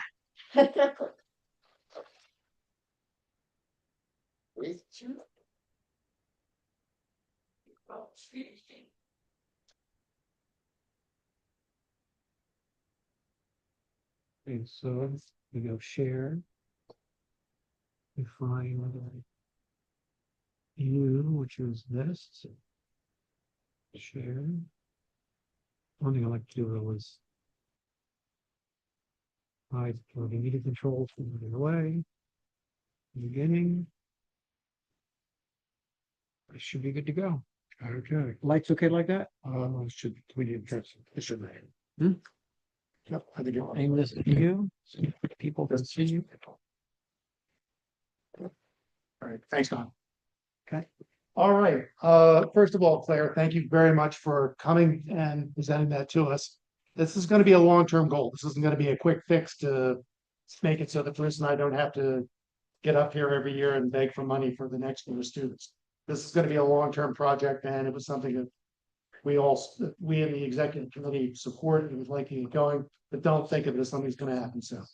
Okay, so we go share. We find you, which is this. Share. One thing I like to do was hide the media controls from moving away. Beginning. It should be good to go. Okay. Lights okay like that? Should, we need, it should be. Yep, I think you're Aim this at you, so people can see you. All right, thanks, Don. Okay. All right, first of all, Claire, thank you very much for coming and presenting that to us. This is gonna be a long-term goal. This isn't gonna be a quick fix to make it so that Bruce and I don't have to get up here every year and beg for money for the next year's students. This is gonna be a long-term project, and it was something that we in the executive committee supported and would like to get going, but don't think of it as something that's gonna happen soon.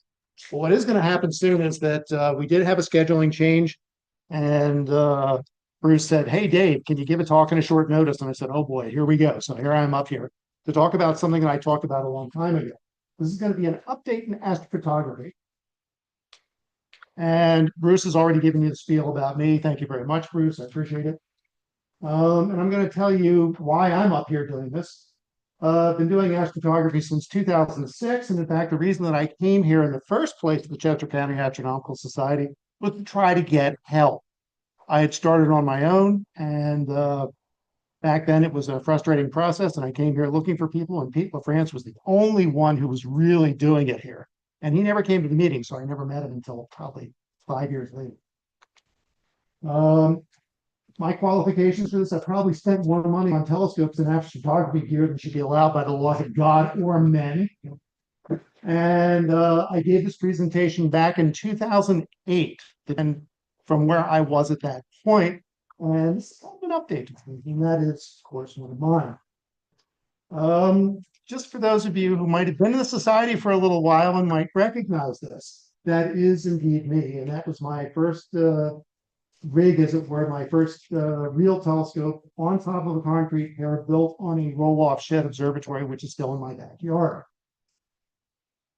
But what is gonna happen soon is that, we did have a scheduling change, and, Bruce said, "Hey, Dave, can you give a talk in a short notice?" And I said, "Oh, boy, here we go." So here I am up here to talk about something that I talked about a long time ago. This is going to be an update in astrophotography. And Bruce has already given you the spiel about me. Thank you very much, Bruce. I appreciate it. And I'm going to tell you why I'm up here doing this. I've been doing astrophotography since 2006. And in fact, the reason that I came here in the first place to the Chester County Astronomical Society was to try to get help. I had started on my own, and back then it was a frustrating process, and I came here looking for people, and Pete LaFrance was the only one who was really doing it here. And he never came to the meeting, so I never met him until probably 5 years later. My qualifications for this, I probably spent more money on telescopes and astrophotography gear than should be allowed by the laws of God or men. And I gave this presentation back in 2008, and from where I was at that point, and this is kind of an update, and that is, of course, one of mine. Just for those of you who might have been in the society for a little while and might recognize this, that is indeed me, and that was my first rig, as it were, my first real telescope on top of a concrete pier built on a roll-off shed observatory, which is still in my backyard.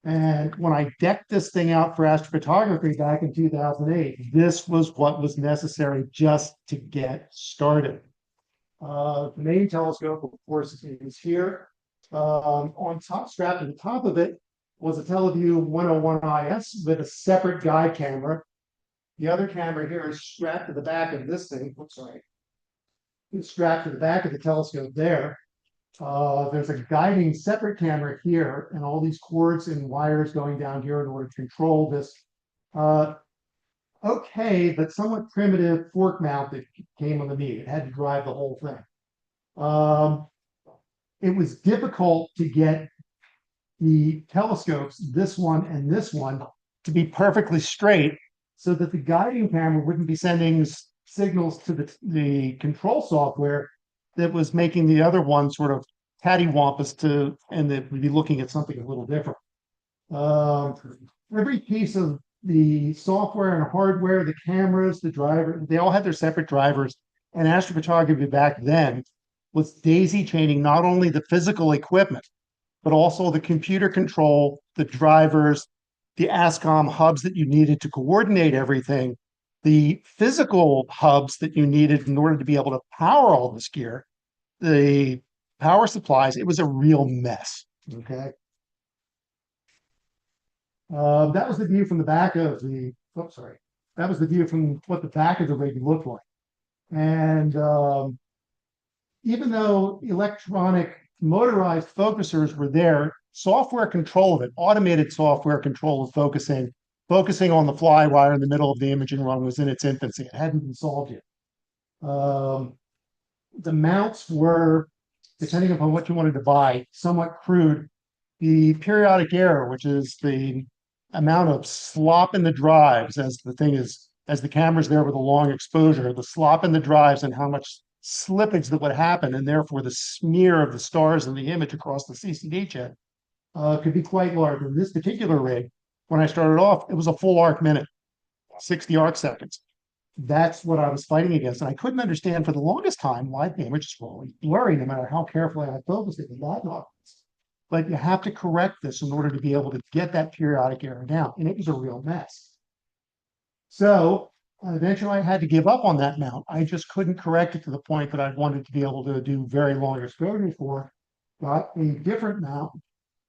And when I decked this thing out for astrophotography back in 2008, this was what was necessary just to get started. The main telescope, of course, is here. On top, strapped to the top of it, was a TeleVue 101 IS with a separate guide camera. The other camera here is strapped to the back of this thing. Oops, sorry. It's strapped to the back of the telescope there. There's a guiding separate camera here, and all these cords and wires going down here in order to control this okay, but somewhat primitive fork mount that came on the knee. It had to drive the whole thing. It was difficult to get the telescopes, this one and this one, to be perfectly straight so that the guiding camera wouldn't be sending signals to the control software that was making the other one sort of cattywampus to, and that would be looking at something a little different. Every piece of the software and hardware, the cameras, the driver, they all had their separate drivers. And astrophotography back then was daisy chaining not only the physical equipment, but also the computer control, the drivers, the ASCOM hubs that you needed to coordinate everything, the physical hubs that you needed in order to be able to power all this gear, the power supplies. It was a real mess. Okay. That was the view from the back of the, oops, sorry. That was the view from what the back of the rig looked like. And even though electronic motorized focusers were there, software control of it, automated software control of focusing on the fly wire in the middle of the imaging run was in its infancy. It hadn't been solved yet. The mounts were, depending upon what you wanted to buy, somewhat crude. The periodic error, which is the amount of slop in the drives as the camera's there with a long exposure, the slop in the drives and how much slippage that would happen, and therefore the smear of the stars in the image across the CCD chip, could be quite large. In this particular rig, when I started off, it was a full arc minute, 60 arc seconds. That's what I was fighting against. And I couldn't understand for the longest time why the images were always blurry, no matter how carefully I focused it. But you have to correct this in order to be able to get that periodic error down. And it was a real mess. So eventually I had to give up on that mount. I just couldn't correct it to the point that I wanted to be able to do very long exposure for. Got a different mount,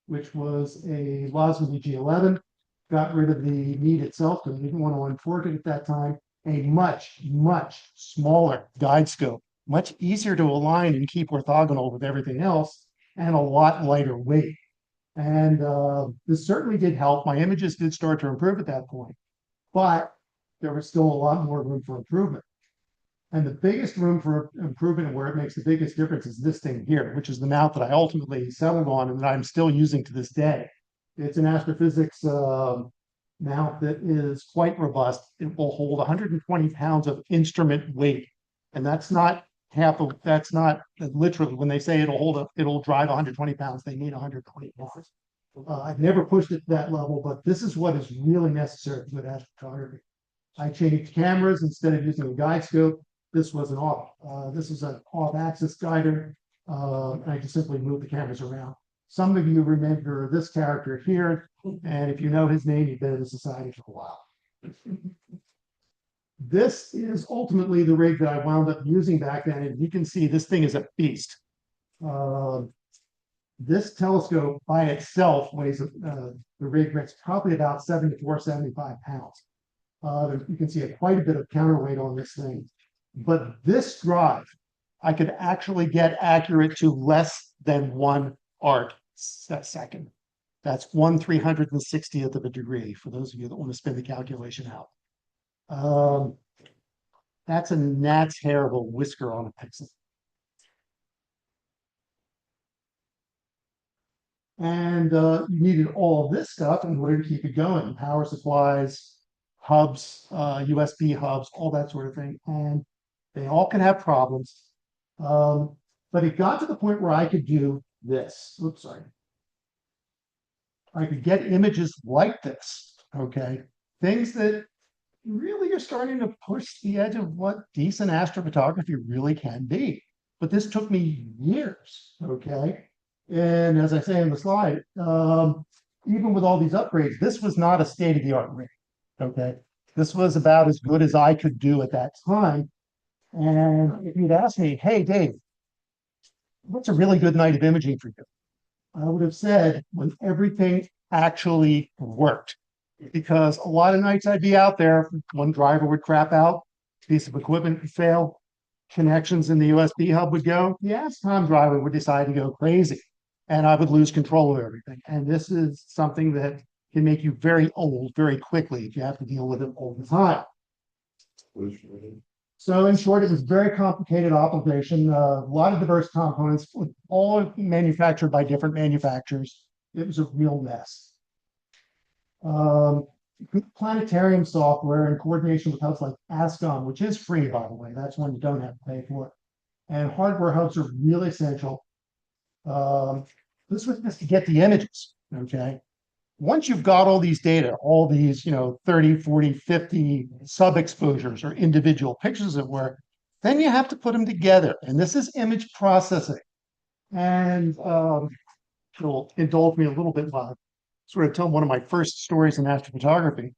which was a Losman G11. Got rid of the meat itself because I didn't want to unfork it at that time. A much, much smaller guide scope, much easier to align and keep orthogonal with everything else, and a lot lighter weight. And this certainly did help. My images did start to improve at that point, but there was still a lot more room for improvement. And the biggest room for improvement and where it makes the biggest difference is this thing here, which is the mount that I ultimately settled on and that I'm still using to this day. It's an astrophysics mount that is quite robust. It will hold 120 pounds of instrument weight. And that's not that's not literally when they say it'll drive 120 pounds, they mean 120 pounds. I've never pushed it to that level, but this is what is really necessary for good astrophotography. I changed cameras instead of using a guide scope. This was an off-axis guider. And I just simply moved the cameras around. Some of you remember this character here, and if you know his name, you've been in the society for a while. This is ultimately the rig that I wound up using back then, and you can see this thing is a beast. This telescope by itself weighs the rig weighs probably about 74, 75 pounds. You can see quite a bit of counterweight on this thing. But this drive, I could actually get accurate to less than 1 arc a second. That's 1/360th of a degree for those of you that want to spin the calculation out. That's a gnat's hair of a whisker on a pixel. And you needed all of this stuff in order to keep it going. Power supplies, hubs, USB hubs, all that sort of thing. And they all can have problems. But it got to the point where I could do this. Oops, sorry. I could get images like this, okay? Things that really are starting to push the edge of what decent astrophotography really can be. But this took me years, okay? And as I say in the slide, even with all these upgrades, this was not a state-of-the-art rig, okay? This was about as good as I could do at that time. And if you'd asked me, hey, Dave, what's a really good night of imaging for you? I would have said when everything actually worked. Because a lot of nights I'd be out there, one driver would crap out, piece of equipment would fail, connections in the USB hub would go, the ASCOM driver would decide to go crazy, and I would lose control of everything. And this is something that can make you very old very quickly if you have to deal with it all the time. So in short, it was a very complicated operation, a lot of diverse components, all manufactured by different manufacturers. It was a real mess. Planetarium software in coordination with hubs like ASCOM, which is free, by the way, that's one you don't have to pay for. And hardware hubs are really essential. This was just to get the images, okay? Once you've got all these data, all these, 30, 40, 50 sub-exposures or individual pictures that work, then you have to put them together. And this is image processing. And you'll indulge me a little bit while I sort of tell one of my first stories in astrophotography.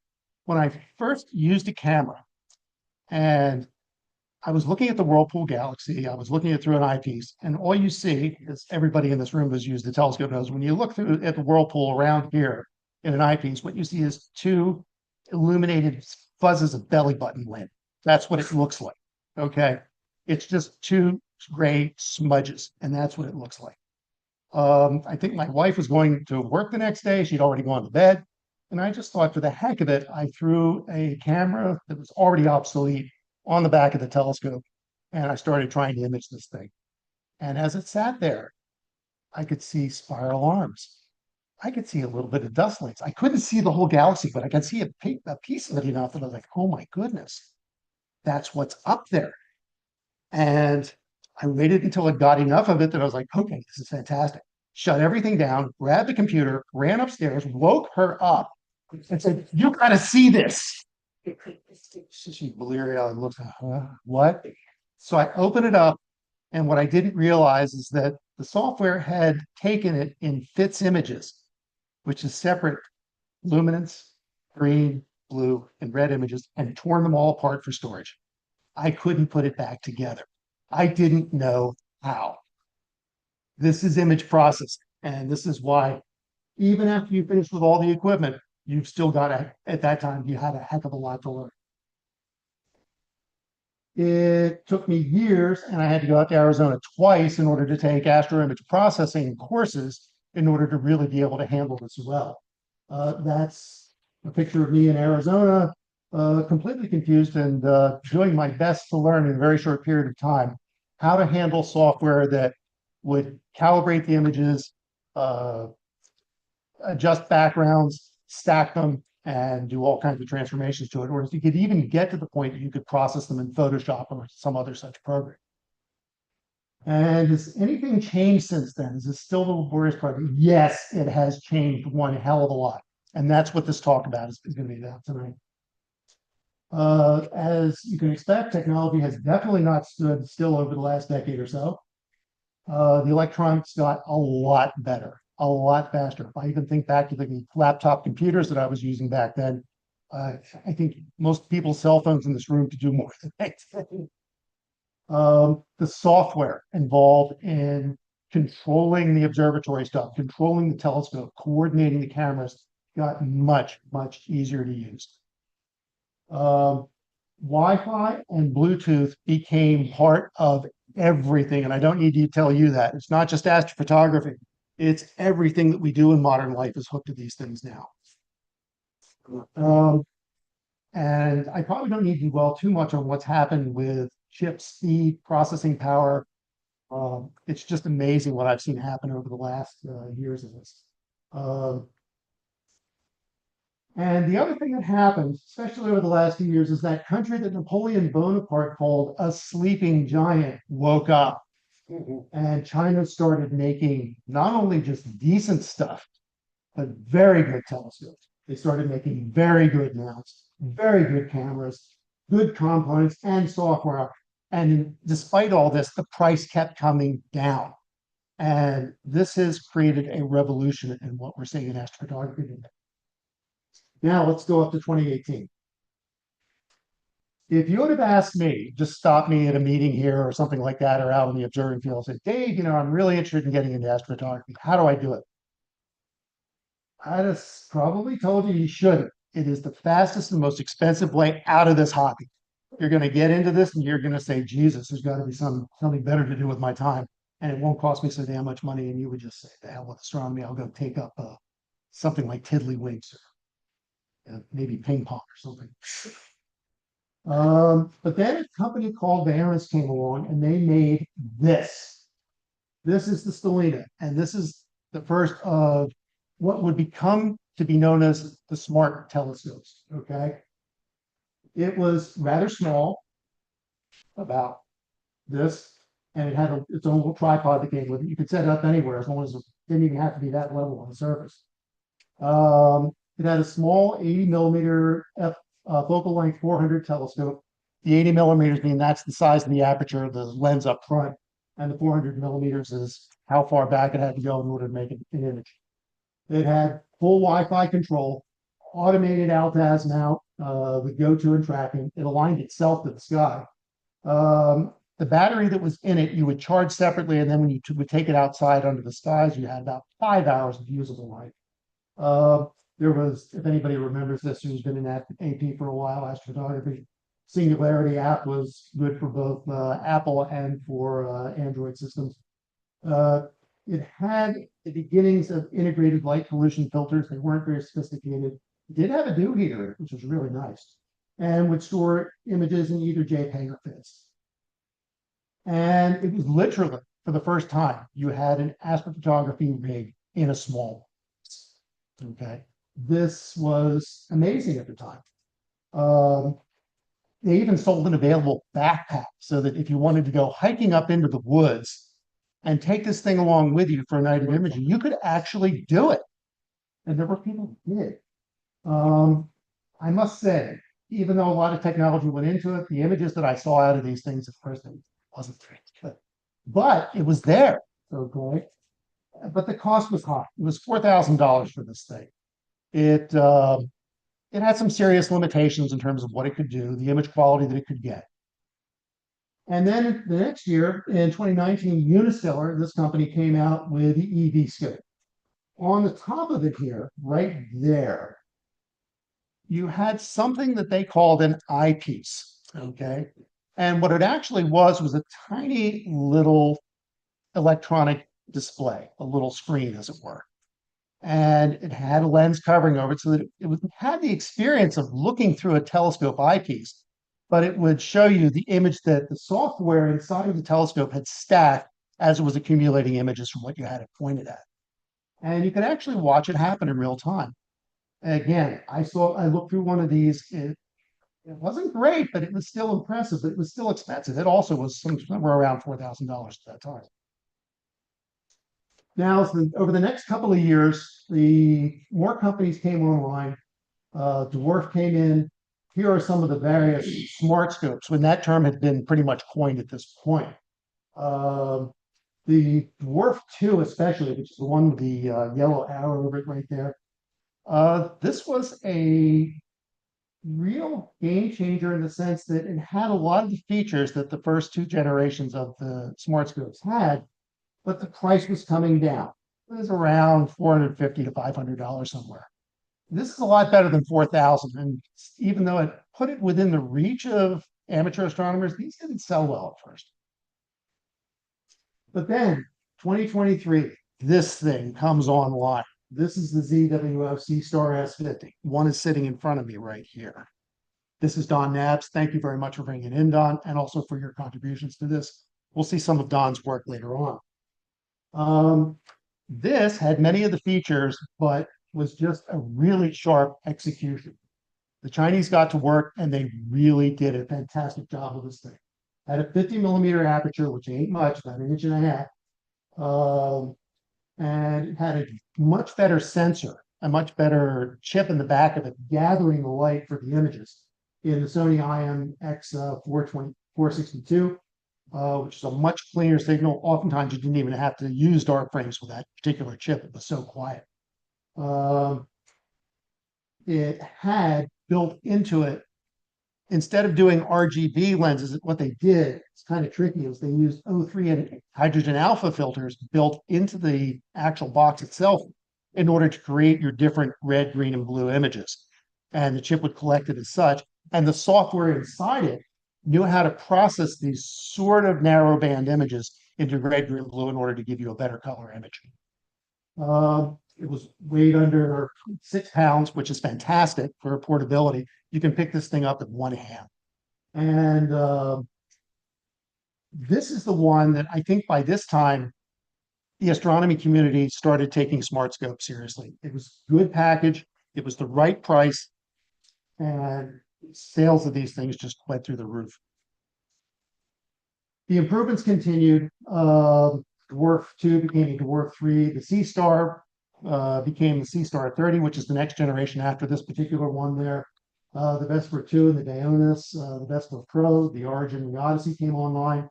When I first used a camera and I was looking at the Whirlpool Galaxy, I was looking at it through an eyepiece, and all you see, as everybody in this room who's used the telescope knows, when you look through at the Whirlpool around here in an eyepiece, what you see is 2 illuminated fuzzes of belly button lint. That's what it looks like, okay? It's just 2 gray smudges, and that's what it looks like. I think my wife was going to work the next day. She'd already gone to bed. And I just thought, for the heck of it, I threw a camera that was already obsolete on the back of the telescope. And I started trying to image this thing. And as it sat there, I could see spiral arms. I could see a little bit of dust lanes. I couldn't see the whole galaxy, but I could see a piece of it enough that I was like, oh my goodness, that's what's up there. And I waited until I got enough of it that I was like, okay, this is fantastic. shut everything down, grabbed the computer, ran upstairs, woke her up and said, "You gotta see this." She's bleary eyed and looks, what? So I open it up, and what I didn't realize is that the software had taken it in FITS images, which is separate luminance, green, blue, and red images, and torn them all apart for storage. I couldn't put it back together. I didn't know how. This is image processing, and this is why, even after you finish with all the equipment, you've still got at that time, you had a heck of a lot to learn. It took me years, and I had to go out to Arizona twice in order to take astro image processing courses in order to really be able to handle this well. That's a picture of me in Arizona, completely confused and doing my best to learn in a very short period of time how to handle software that would calibrate the images, adjust backgrounds, stack them, and do all kinds of transformations to it, or if you could even get to the point that you could process them in Photoshop or some other such program. And has anything changed since then? Is this still the laborious part? Yes, it has changed one hell of a lot. And that's what this talk about is going to be about tonight. As you can expect, technology has definitely not stood still over the last decade or so. The electronics got a lot better, a lot faster. If I even think back to the laptop computers that I was using back then, I think most people's cell phones in this room could do more than I did. The software involved in controlling the observatory stuff, controlling the telescope, coordinating the cameras got much, much easier to use. Wi-Fi and Bluetooth became part of everything, and I don't need to tell you that. It's not just astrophotography. It's everything that we do in modern life is hooked to these things now. And I probably don't need to dwell too much on what's happened with chip speed, processing power. It's just amazing what I've seen happen over the last years of this. And the other thing that happened, especially over the last few years, is that country that Napoleon Bonaparte called a sleeping giant woke up. And China started making not only just decent stuff, but very good telescopes. They started making very good mounts, very good cameras, good components and software. And despite all this, the price kept coming down. And this has created a revolution in what we're seeing in astrophotography today. Now let's go up to 2018. If you would have asked me, just stop me at a meeting here or something like that, or out in the observing field, say, Dave, I'm really interested in getting into astrophotography. How do I do it? I'd have probably told you shouldn't. It is the fastest and most expensive way out of this hobby. You're going to get into this and you're going to say, Jesus, there's got to be something better to do with my time. And it won't cost me so damn much money. And you would just say, the hell with astronomy, I'll go take up something like tiddlywinks or maybe ping pong or something. But then a company called Varus came along and they made this. This is the Stellina, and this is the first of what would become to be known as the smart telescopes. Okay. It was rather small, about this, and it had its own little tripod that came with it. You could set it up anywhere as long as it didn't even have to be that level on the surface. It had a small 80 millimeter focal length 400 telescope. The 80 millimeters being that's the size of the aperture of the lens up front, and the 400 millimeters is how far back it had to go in order to make an image. It had full Wi-Fi control, automated Altaz mount with go-to and tracking. It aligned itself to the sky. The battery that was in it, you would charge separately, and then when you would take it outside under the skies, you had about 5 hours of usable life. There was, if anybody remembers this, who's been in that AP for a while, astrophotography, Singularity app was good for both Apple and for Android systems. It had the beginnings of integrated light pollution filters. They weren't very sophisticated. It did have a dew heater, which was really nice, and would store images in either JPEG or FIS. And it was literally, for the first time, you had an astrophotography rig in a small one. Okay. This was amazing at the time. They even sold an available backpack so that if you wanted to go hiking up into the woods and take this thing along with you for a night of imaging. You could actually do it. And there were people who did. I must say, even though a lot of technology went into it, the images that I saw out of these things at first it wasn't very good. But it was there. Okay. But the cost was high. It was $4,000 for this thing. It had some serious limitations in terms of what it could do, the image quality that it could get. And then the next year, in 2019, Unistellar, this company came out with the EV scope. On the top of it here, right there, you had something that they called an eyepiece, okay? And what it actually was a tiny little electronic display, a little screen, as it were. And it had a lens covering over it so that it had the experience of looking through a telescope eyepiece, but it would show you the image that the software inside of the telescope had stacked as it was accumulating images from what you had it pointed at. And you could actually watch it happen in real time. And again, I looked through one of these. It wasn't great, but it was still impressive, but it was still expensive. It also was somewhere around $4,000 at that time. Now, over the next couple of years, the more companies came online. Dwarf came in. Here are some of the various smart scopes when that term had been pretty much coined at this point. The Dwarf 2 especially, which is the one with the yellow arrow over it right there. This was a real game changer in the sense that it had a lot of the features that the first two generations of the smart scopes had, but the price was coming down. It was around $450 to $500 somewhere. This is a lot better than 4,000, and even though it put it within the reach of amateur astronomers, these didn't sell well at first. But then 2023, this thing comes online. This is the ZWO C-Star S50. One is sitting in front of me right here. This is Don Nabbs. Thank you very much for bringing it in, Don, and also for your contributions to this. We'll see some of Don's work later on. This had many of the features, but was just a really sharp execution. The Chinese got to work and they really did a fantastic job with this thing. Had a 50mm aperture, which ain't much, about 1.5 inches. And it had a much better sensor, a much better chip in the back of it, gathering the light for the images in the Sony IMX 462, which is a much cleaner signal. Oftentimes you didn't even have to use dark frames with that particular chip. It was so quiet. It had built into it, instead of doing RGB lenses, what they did, it's kind of tricky, is they used O3 and hydrogen alpha filters built into the actual box itself in order to create your different red, green, and blue images. And the chip would collect it as such. And the software inside it knew how to process these sort of narrow band images into red, green, blue in order to give you a better color image. It was weighed under 6 pounds, which is fantastic for portability. You can pick this thing up in one hand. And this is the one that I think by this time, the astronomy community started taking SmartScope seriously. It was a good package. It was the right price. And sales of these things just went through the roof. The improvements continued. Dwarf 2 became a Dwarf 3. The C-Star became the C-Star 30, which is the next generation after this particular one there. The Vesper 2 and the Dionys, the Vesper Pro, the Origin and the Odyssey came online.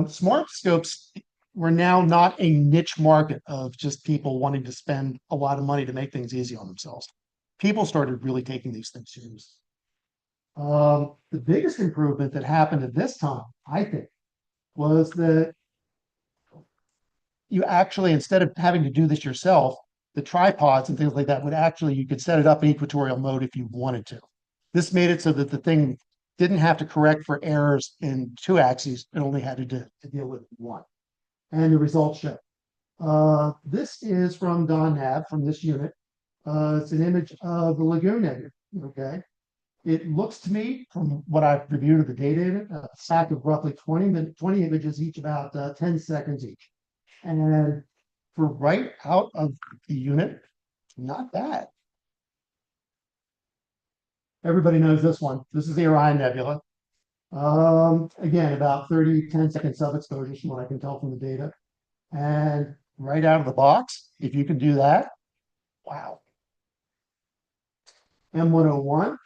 Smart scopes were now not a niche market of just people wanting to spend a lot of money to make things easy on themselves. People started really taking these things seriously. The biggest improvement that happened at this time, I think, was that you actually, instead of having to do this yourself, the tripods and things like that would actually, you could set it up in equatorial mode if you wanted to. This made it so that the thing didn't have to correct for errors in 2 axes. It only had to deal with 1. And the results show. This is from Don Nabb from this unit. It's an image of the Lagoon Nebula. Okay. It looks to me, from what I've reviewed of the data in it, a stack of roughly 20 images, each about 10 seconds each. And for right out of the unit, not bad. Everybody knows this one. This is the Orion Nebula. Again, about 10 seconds of exposure from what I can tell from the data. And right out of the box, if you can do that, wow. M101,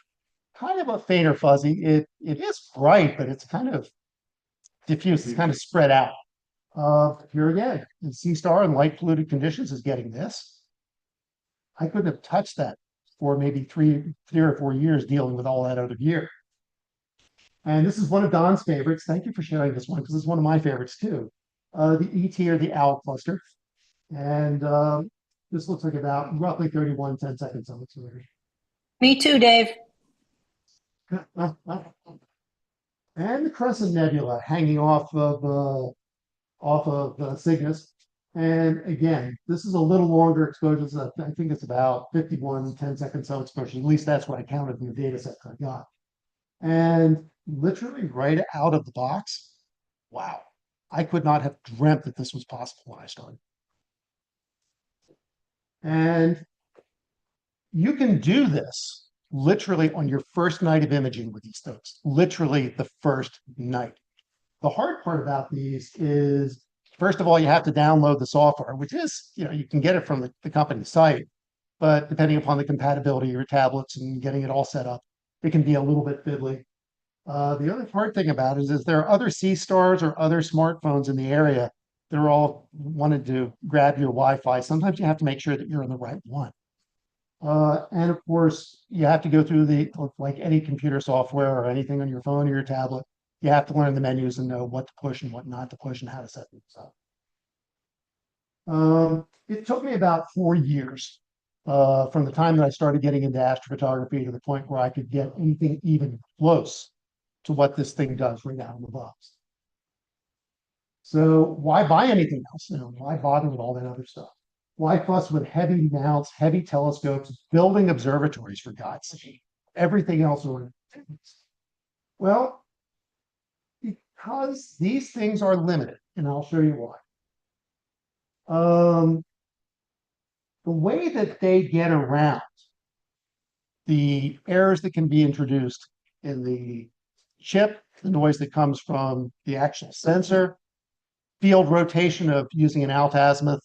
kind of a faint or fuzzy. It is bright, but it's kind of diffuse, it's kind of spread out. Here again, the Sea Star in light polluted conditions is getting this. I couldn't have touched that for maybe three or 4 years dealing with all that other gear. And this is one of Don's favorites. Thank you for sharing this one because it's one of my favorites too. The ET or the owl cluster. And this looks like about roughly 31 10 seconds on its way. Me too, Dave. And the Crescent Nebula hanging off of Cygnus. And again, this is a little longer exposure. So I think it's about 51 10 seconds of exposure. At least that's what I counted in the data set I got. And literally right out of the box, wow, I could not have dreamt that this was possible when I started. And you can do this literally on your first night of imaging with these things, literally the first night. The hard part about these is, first of all, you have to download the software, which is, you can get it from the company site, but depending upon the compatibility of your tablets and getting it all set up, it can be a little bit fiddly. The other hard thing about it is there are other C-Stars or other smartphones in the area that are all wanted to grab your Wi-Fi. Sometimes you have to make sure that you're on the right one. And of course, you have to go through like any computer software or anything on your phone or your tablet. You have to learn the menus and know what to push and what not to push and how to set things up. It took me about 4 years from the time that I started getting into astrophotography to the point where I could get anything even close to what this thing does right out of the box. So why buy anything else? Why bother with all that other stuff? Why fuss with heavy mounts, heavy telescopes, building observatories for God's sake? Everything else are. Well, because these things are limited, and I'll show you why. The way that they get around the errors that can be introduced in the chip, the noise that comes from the actual sensor, field rotation of using an alpha-azimuth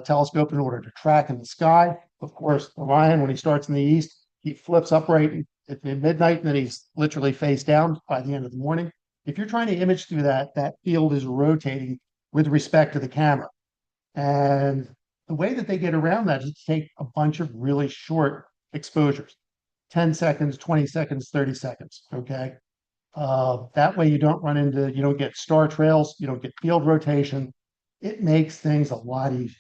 telescope in order to track in the sky. Of course, Orion, when he starts in the east, he flips upright at midnight, and then he's literally face down by the end of the morning. If you're trying to image through that, that field is rotating with respect to the camera. And the way that they get around that is to take a bunch of really short exposures, 10 seconds, 20 seconds, 30 seconds, okay? That way you don't get star trails, you don't get field rotation. It makes things a lot easier.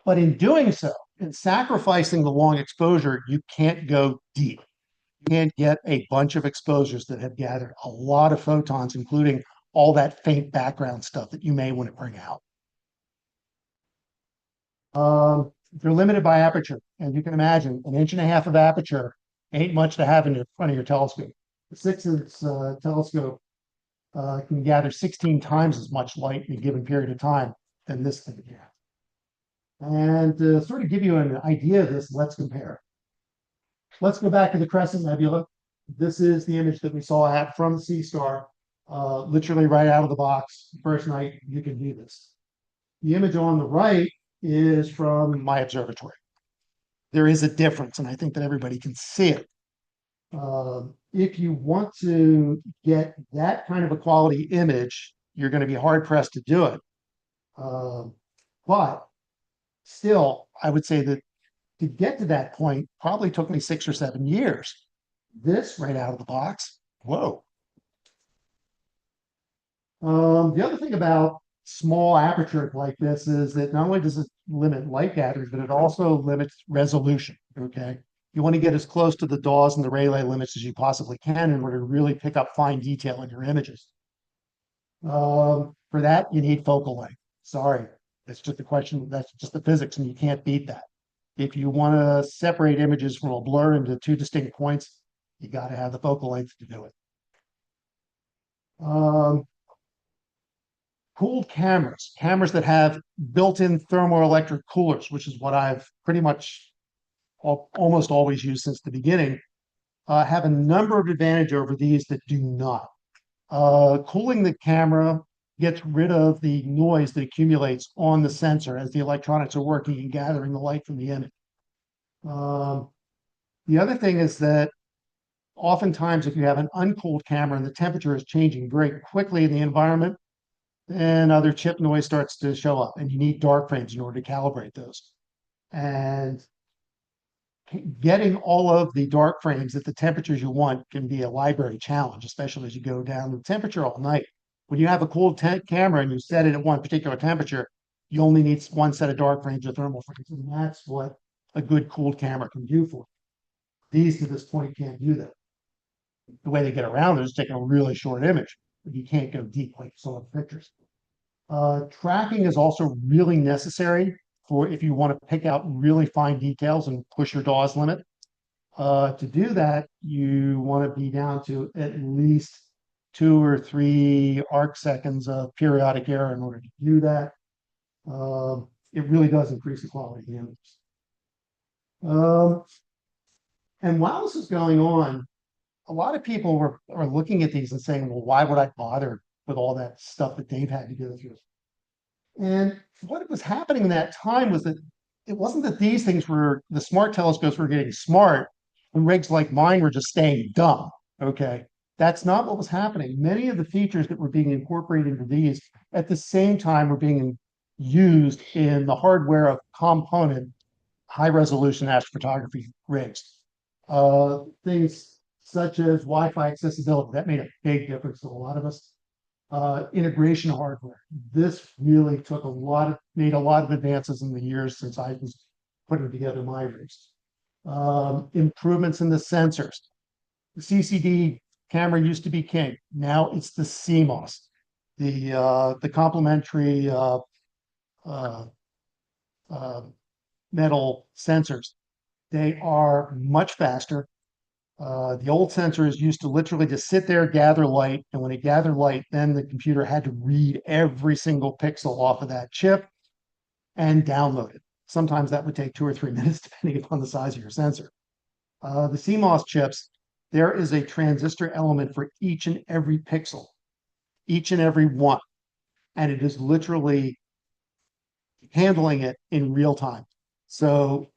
But in doing so, in sacrificing the long exposure, you can't go deep. You can't get a bunch of exposures that have gathered a lot of photons, including all that faint background stuff that you may want to bring out. They're limited by aperture, and you can imagine 1.5 inches of aperture ain't much to have in front of your telescope. The 6-inch telescope can gather 16 times as much light in a given period of time than this thing can. And to sort of give you an idea of this, let's compare. Let's go back to the Crescent Nebula. This is the image that we saw from the Sea Star, literally right out of the box. First night, you can do this. The image on the right is from my observatory. There is a difference, and I think that everybody can see it. If you want to get that kind of a quality image, you're going to be hard pressed to do it. But still, I would say that to get to that point probably took me 6 or 7 years. This right out of the box, whoa. The other thing about small aperture like this is that not only does it limit light gathering, but it also limits resolution, okay? You want to get as close to the Dawes and the Rayleigh limits as you possibly can in order to really pick up fine detail in your images. For that, you need focal length. Sorry, it's just a question, that's just the physics, and you can't beat that. If you want to separate images from a blur into 2 distinct points, you got to have the focal length to do it. Cooled cameras that have built-in thermoelectric coolers, which is what I've pretty much almost always used since the beginning, have a number of advantages over these that do not. Cooling the camera gets rid of the noise that accumulates on the sensor as the electronics are working and gathering the light from the image. The other thing is that oftentimes if you have an uncooled camera and the temperature is changing very quickly in the environment, then other chip noise starts to show up, and you need dark frames in order to calibrate those. And getting all of the dark frames at the temperatures you want can be a library challenge, especially as you go down the temperature all night. When you have a cooled camera and you set it at one particular temperature, you only need one set of dark frames or thermal frames, and that's what a good cooled camera can do for you. These to this point can't do that. The way they get around it is taking a really short image, but you can't go deep like some of the pictures. Tracking is also really necessary for if you want to pick out really fine details and push your DAWs limit. To do that, you want to be down to at least 2 or 3 arc seconds of periodic error in order to do that. It really does increase the quality of the images. And while this is going on, a lot of people are looking at these and saying, well, why would I bother with all that stuff that Dave had to go through? And what was happening in that time was that it wasn't that these things were, the smart telescopes were getting smart and rigs like mine were just staying dumb. Okay. That's not what was happening. Many of the features that were being incorporated into these at the same time were being used in the hardware of component high resolution astrophotography rigs. Things such as Wi-Fi accessibility, that made a big difference to a lot of us. Integration hardware. This really made a lot of advances in the years since I was putting together my rigs. Improvements in the sensors. The CCD camera used to be king. Now it's the CMOS. The complementary metal sensors. They are much faster. The old sensors used to literally just sit there, gather light, and when it gathered light, then the computer had to read every single pixel off of that chip and download it. Sometimes that would take 2 or 3 minutes, depending upon the size of your sensor. The CMOS chips, there is a transistor element for each and every pixel, each and every one, and it is literally handling it in real time. So,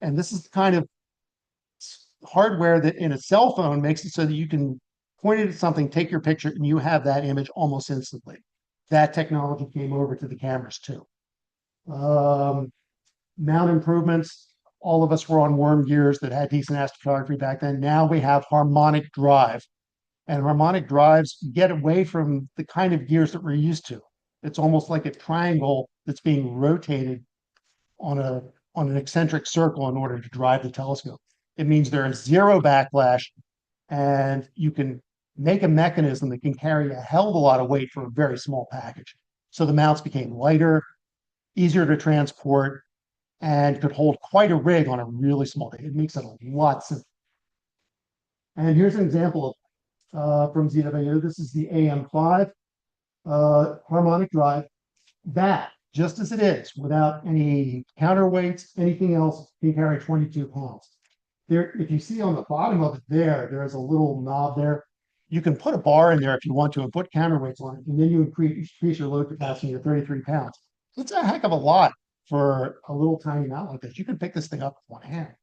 and this is kind of hardware that in a cell phone makes it so that you can point it at something, take your picture, and you have that image almost instantly. That technology came over to the cameras too. Mount improvements. All of us were on worm gears that had decent astrophotography back then. Now we have harmonic drive. And harmonic drives get away from the kind of gears that we're used to. It's almost like a triangle that's being rotated on an eccentric circle in order to drive the telescope. It means there is zero backlash, and you can make a mechanism that can carry a hell of a lot of weight for a very small package. So the mounts became lighter, easier to transport, and could hold quite a rig on a really small day. It makes it a lot simpler. And here's an example from ZWO. This is the AM5 harmonic drive. That, just as it is, without any counterweights, anything else, can carry 22 pounds. There, if you see on the bottom of it there's a little knob there. You can put a bar in there if you want to and put counterweights on it, and then you increase your load capacity to 33 pounds. It's a heck of a lot for a little tiny mount like this. You can pick this thing up with one hand.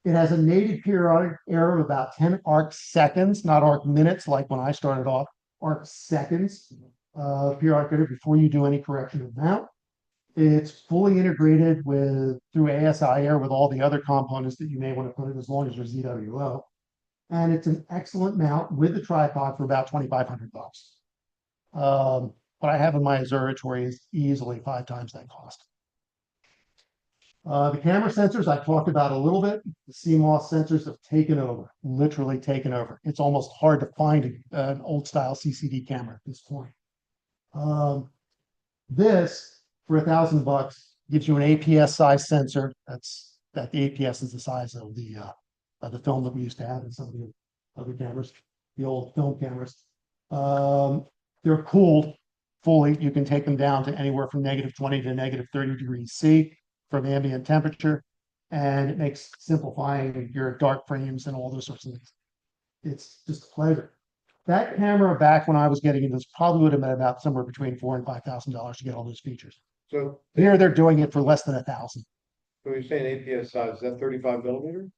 It has a native periodic error of about 10 arc seconds, not arc minutes like when I started off, arc seconds periodic error before you do any correction of mount. It's fully integrated through ASI Air with all the other components that you may want to put in as long as you're ZWO. And it's an excellent mount with the tripod for about $2,500. What I have in my observatory is easily 5 times that cost. The camera sensors I talked about a little bit. The CMOS sensors have taken over, literally taken over. It's almost hard to find an old style CCD camera at this point. This, for $1,000, gives you an APS size sensor. The APS is the size of the film that we used to have in some of the other cameras, the old film cameras. They're cooled fully. You can take them down to anywhere from -20 to -30 degrees C from ambient temperature, and it makes simplifying your dark frames and all those sorts of things. It's just a pleasure. That camera back when I was getting it, this probably would have been about somewhere between $4,000 and $5,000 to get all those features. So, Here, they're doing it for less than 1,000. so you're saying APS size, is that 35 millimeter?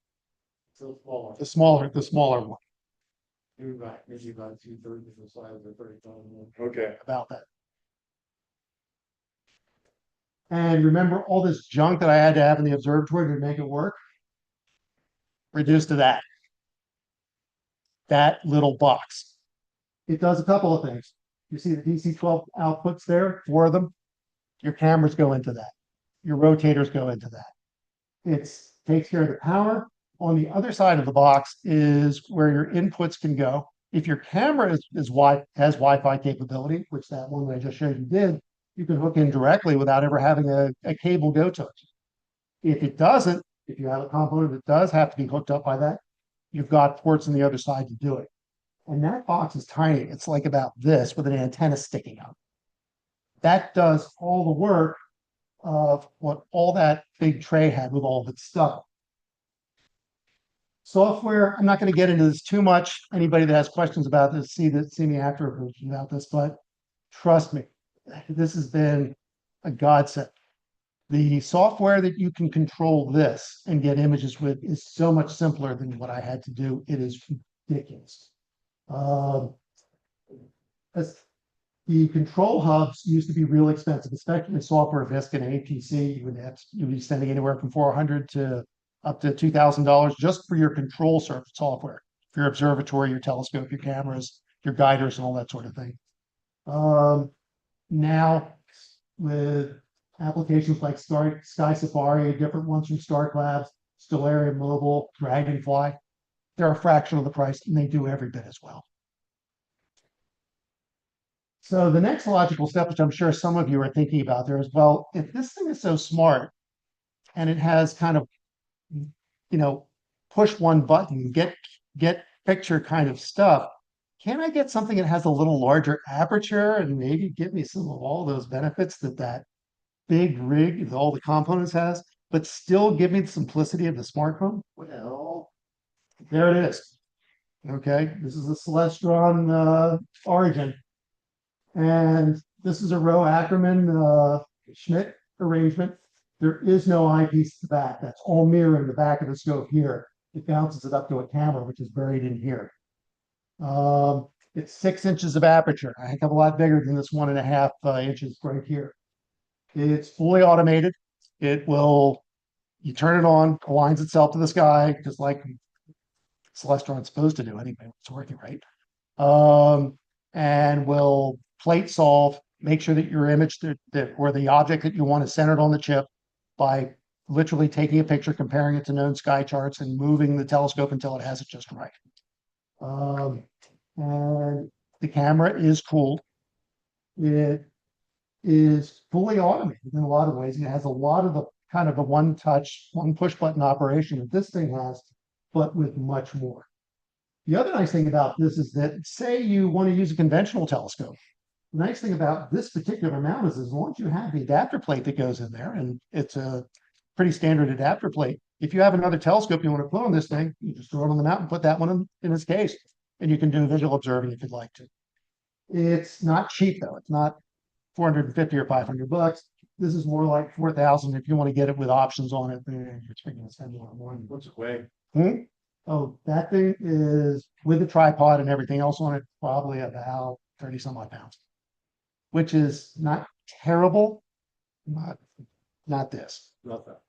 So smaller. The smaller one, Maybe about 2/3 of the size of the 35. Okay. about that. And remember all this junk that I had to have in the observatory to make it work? Reduced to that. That little box. It does a couple of things. You see the DC-12 outputs there, 4 of them. Your cameras go into that. Your rotators go into that. It takes care of the power. On the other side of the box is where your inputs can go. If your camera has Wi-Fi capability, which that one that I just showed you did, you can hook in directly without ever having a cable go to it. If it doesn't, if you have a component that does have to be hooked up by that, you've got ports on the other side to do it. And that box is tiny. It's like about this with an antenna sticking out. That does all the work of what all that big tray had with all of its stuff. Software, I'm not going to get into this too much. Anybody that has questions about this, see me after about this, but trust me, this has been a godsend. The software that you can control this and get images with is so much simpler than what I had to do. It is ridiculous. As the control hubs used to be real expensive, especially software VISC and APC. You'd be spending anywhere from $400 to up to $2,000 just for your control software, for your observatory, your telescope, your cameras, your guiders, and all that sort of thing. Now, with applications like Sky Safari, different ones from Stark Labs, Stellarium Mobile, Dragonfly, they're a fraction of the price, and they do every bit as well. So the next logical step, which I'm sure some of you are thinking about there is, well, if this thing is so smart and it has kind of, push one button, get picture kind of stuff, can I get something that has a little larger aperture and maybe give me some of all those benefits that big rig with all the components has, but still give me the simplicity of the smartphone? Well, there it is. Okay, this is a Celestron Origin. And this is a Roe Ackerman Schmidt arrangement. There is no eyepiece at the back. That's all mirror in the back of the scope here. It bounces it up to a camera, which is buried in here. It's 6 inches of aperture, a heck of a lot bigger than this 1.5 inches right here. It's fully automated. You turn it on, aligns itself to the sky, just like Celestron's supposed to do anyway. It's working right. And will plate solve, make sure that your image or the object that you want is centered on the chip by literally taking a picture, comparing it to known sky charts, and moving the telescope until it has it just right. And the camera is cooled. It is fully automated in a lot of ways. It has a lot of the kind of a one push button operation that this thing has, but with much more. The other nice thing about this is that, say you want to use a conventional telescope. The nice thing about this particular mount is as long as you have the adapter plate that goes in there, and it's a pretty standard adapter plate. If you have another telescope you want to put on this thing, you just throw it on the mount and put that one in its case, and you can do visual observing if you'd like to. It's not cheap though. It's not $450 or $500. This is more like 4,000 if you want to get it with options on it. Then you're going to spend more money. What's it weigh? Oh, that thing is with the tripod and everything else on it, probably about 30 some odd pounds, which is not terrible. Not this. Not that.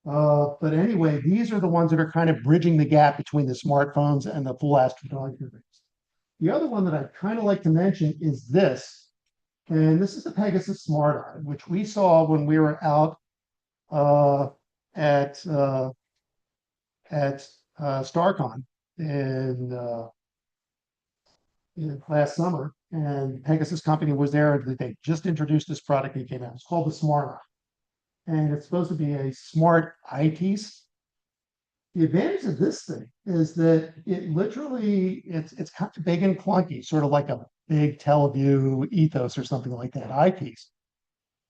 But anyway, these are the ones that are kind of bridging the gap between the smartphones and the full astrophotography rigs. The other one that I'd kind of like to mention is this. And this is the Pegasus Smart Eye, which we saw when we were out at StarCon in last summer, and Pegasus company was there. They just introduced this product that came out. It's called the Smart Eye, and it's supposed to be a smart eyepiece. The advantage of this thing is that it's kind of big and clunky, sort of like a big Teleview Ethos or something like that eyepiece.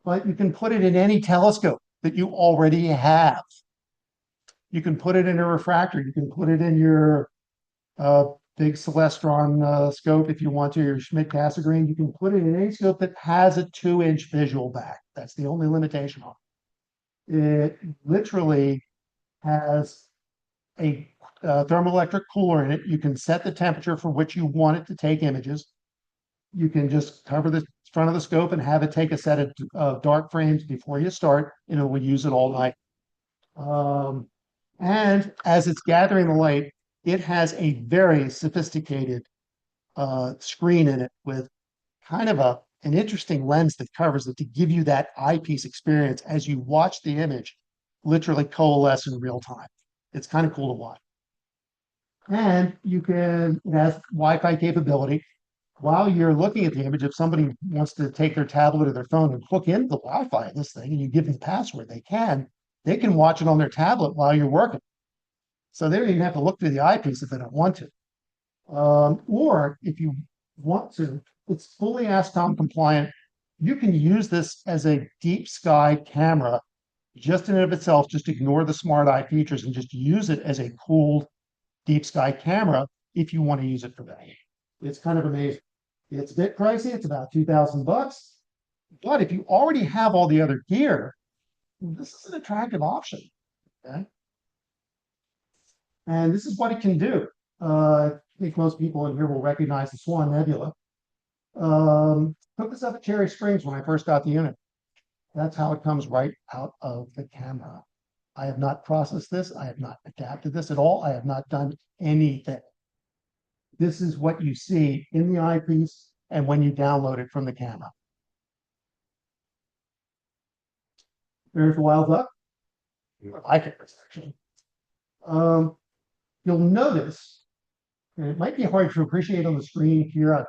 But you can put it in any telescope that you already have. You can put it in a refractor. You can put it in your big Celestron scope if you want to, your Schmidt Cassegrain. You can put it in any scope that has a 2-inch visual back. That's the only limitation on it. It literally has a thermoelectric cooler in it. You can set the temperature for which you want it to take images. You can just cover the front of the scope and have it take a set of dark frames before you start, and it will use it all night. And as it's gathering the light, it has a very sophisticated screen in it with kind of an interesting lens that covers it to give you that eyepiece experience as you watch the image literally coalesce in real time. It's kind of cool to watch. And it has Wi-Fi capability. While you're looking at the image, if somebody wants to take their tablet or their phone and hook into the Wi-Fi of this thing and you give them the password, they can watch it on their tablet while you're working. So they don't even have to look through the eyepiece if they don't want to. Or if you want to, it's fully ASCOM compliant. You can use this as a deep sky camera just in and of itself. Just ignore the smart eye features and just use it as a cooled deep sky camera if you want to use it for that. It's kind of amazing. It's a bit pricey. It's about $2,000. But if you already have all the other gear, this is an attractive option. Okay. And this is what it can do. I think most people in here will recognize the Swan Nebula. Took this up at Cherry Springs when I first got the unit. That's how it comes right out of the camera. I have not processed this. I have not adapted this at all. I have not done anything. This is what you see in the eyepiece and when you download it from the camera. There's the wild duck. I like it, actually. You'll notice, and it might be hard to appreciate on the screen here. It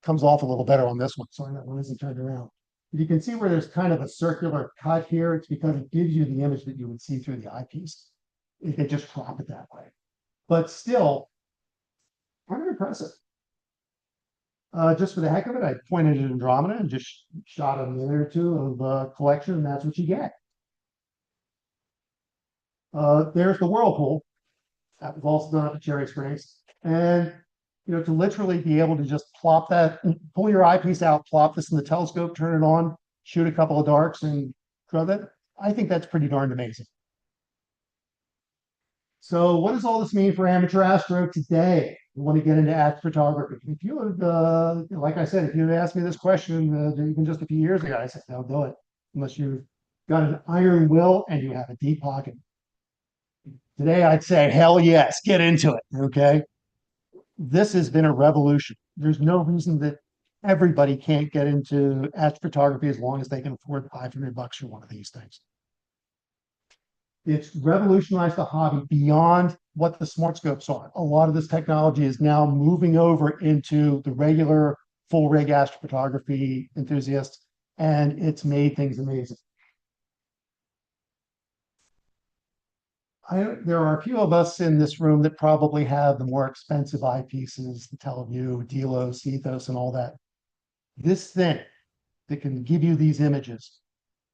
comes off a little better on this one. Sorry, that one isn't turned around. You can see where there's kind of a circular cut here. It's because it gives you the image that you would see through the eyepiece. They just crop it that way. But still, kind of impressive. Just for the heck of it, I pointed at Andromeda and just shot a minute or two of collection, and that's what you get. There's the Whirlpool. That was also done up at Cherry Springs. And, to literally be able to just plop that, pull your eyepiece out, plop this in the telescope, turn it on, shoot a couple of darks and draw that. I think that's pretty darn amazing. So what does all this mean for amateur astro today? We want to get into astrophotography. If you would, like I said, if you had asked me this question even just a few years ago, I said, no, do it. Unless you've got an iron will and you have a deep pocket. Today, I'd say, hell yes, get into it, okay? This has been a revolution. There's no reason that everybody can't get into astrophotography as long as they can afford $500 for one of these things. It's revolutionized the hobby beyond what the smart scopes are. A lot of this technology is now moving over into the regular full rig astrophotography enthusiasts, and it's made things amazing. There are a few of us in this room that probably have the more expensive eyepieces, the Teleview, Delos, Ethos, and all that. This thing that can give you these images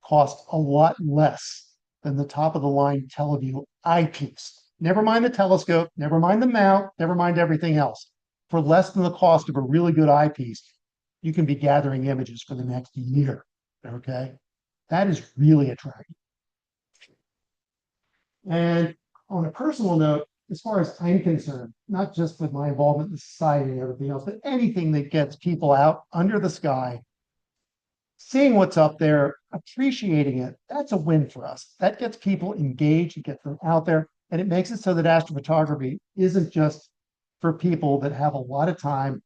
costs a lot less than the top of the line Teleview eyepiece. Never mind the telescope, never mind the mount, never mind everything else. For less than the cost of a really good eyepiece, you can be gathering images for the next year. Okay, that is really attractive. And on a personal note, as far as I'm concerned, not just with my involvement in society and everything else, but anything that gets people out under the sky, seeing what's up there, appreciating it, that's a win for us. That gets people engaged, it gets them out there, and it makes it so that astrophotography isn't just for people that have a lot of time,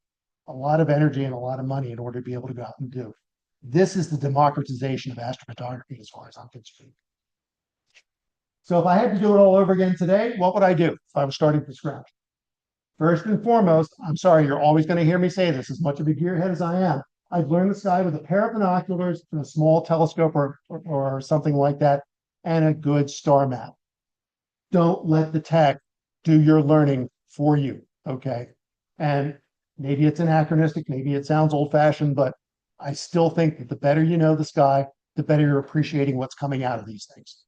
a lot of energy, and a lot of money in order to be able to go out and do. This is the democratization of astrophotography as far as I'm concerned. So if I had to do it all over again today, what would I do if I was starting from scratch? First and foremost, I'm sorry, you're always going to hear me say this, as much of a gearhead as I am. I've learned the sky with a pair of binoculars and a small telescope or something like that, and a good star map. Don't let the tech do your learning for you, okay? And maybe it's anachronistic, maybe it sounds old-fashioned, but I still think that the better you know the sky, the better you're appreciating what's coming out of these things.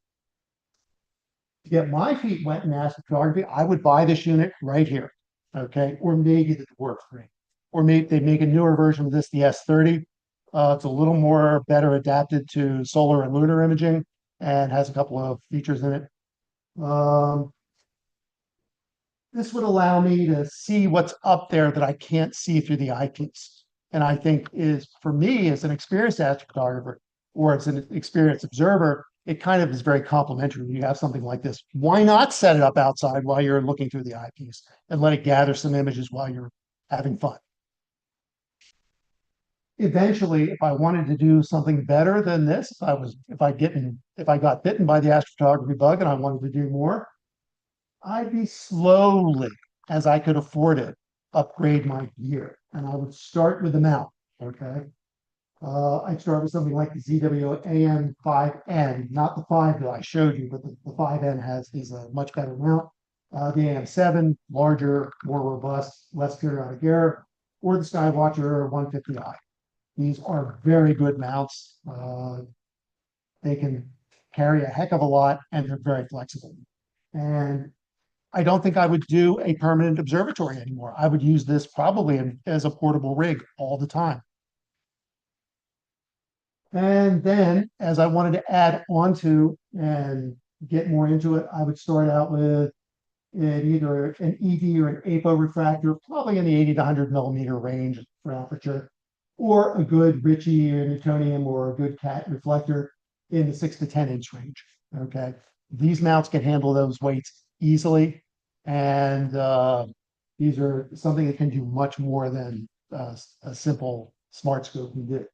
To get my feet wet in astrophotography, I would buy this unit right here. okay, or maybe the dwarf ring. Or maybe they make a newer version of this, the S30. It's a little more better adapted to solar and lunar imaging and has a couple of features in it. This would allow me to see what's up there that I can't see through the eyepiece. And I think is, for me, as an experienced astrophotographer or as an experienced observer, it kind of is very complimentary when you have something like this. Why not set it up outside while you're looking through the eyepiece and let it gather some images while you're having fun? Eventually, if I wanted to do something better than this, if I got bitten by the astrophotography bug and I wanted to do more, I'd be slowly, as I could afford it, upgrade my gear. And I would start with the mount, okay? I'd start with something like the ZWO AM5N, not the 5 that I showed you, but the 5N is a much better mount. The AM7, larger, more robust, less periodic error, or the Skywatcher 150i. These are very good mounts. They can carry a heck of a lot and they're very flexible. And I don't think I would do a permanent observatory anymore. I would use this probably as a portable rig all the time. And then as I wanted to add onto and get more into it, I would start out with either an ED or an APO refractor, probably in the 80 to 100 millimeter range for aperture, or a good Ritchie or Newtonium or a good CAT reflector in the 6 to 10 inch range. Okay. These mounts can handle those weights easily. And these are something that can do much more than a simple smart scope can do.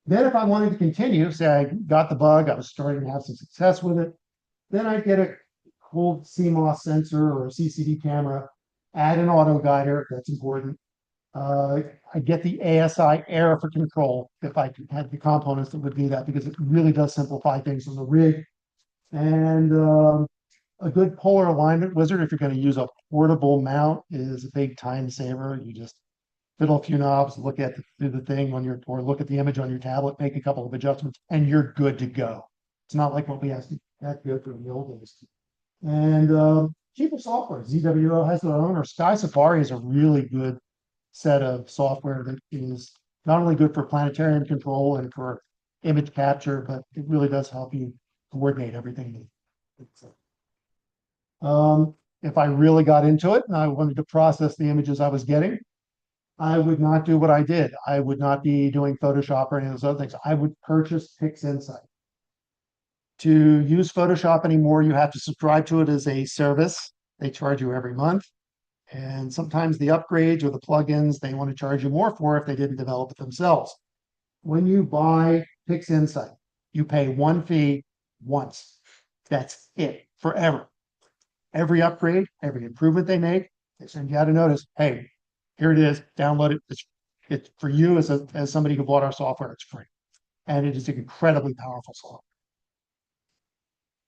Then if I wanted to continue, say I got the bug, I was starting to have some success with it, then I'd get a cool CMOS sensor or a CCD camera, add an auto guider, that's important. I get the ASI air for control if I had the components that would do that, because it really does simplify things on the rig. And a good polar alignment wizard, if you're going to use a portable mount, is a big time saver. You just fiddle a few knobs, look at the thing on your, or look at the image on your tablet, make a couple of adjustments, and you're good to go. It's not like what we had to go through in the old days. And cheaper software. ZWO has their own, or Sky Safari is a really good set of software that is not only good for planetarium control and for image capture, but it really does help you coordinate everything. If I really got into it and I wanted to process the images I was getting, I would not do what I did. I would not be doing Photoshop or any of those other things. I would purchase PixInsight. To use Photoshop anymore, you have to subscribe to it as a service. They charge you every month. And sometimes the upgrades or the plugins, they want to charge you more for if they didn't develop it themselves. When you buy PixInsight, you pay one fee once. That's it, forever. Every upgrade, every improvement they make, they send you out a notice. Hey, here it is, download it. It's for you as somebody who bought our software, it's free. And it is an incredibly powerful software.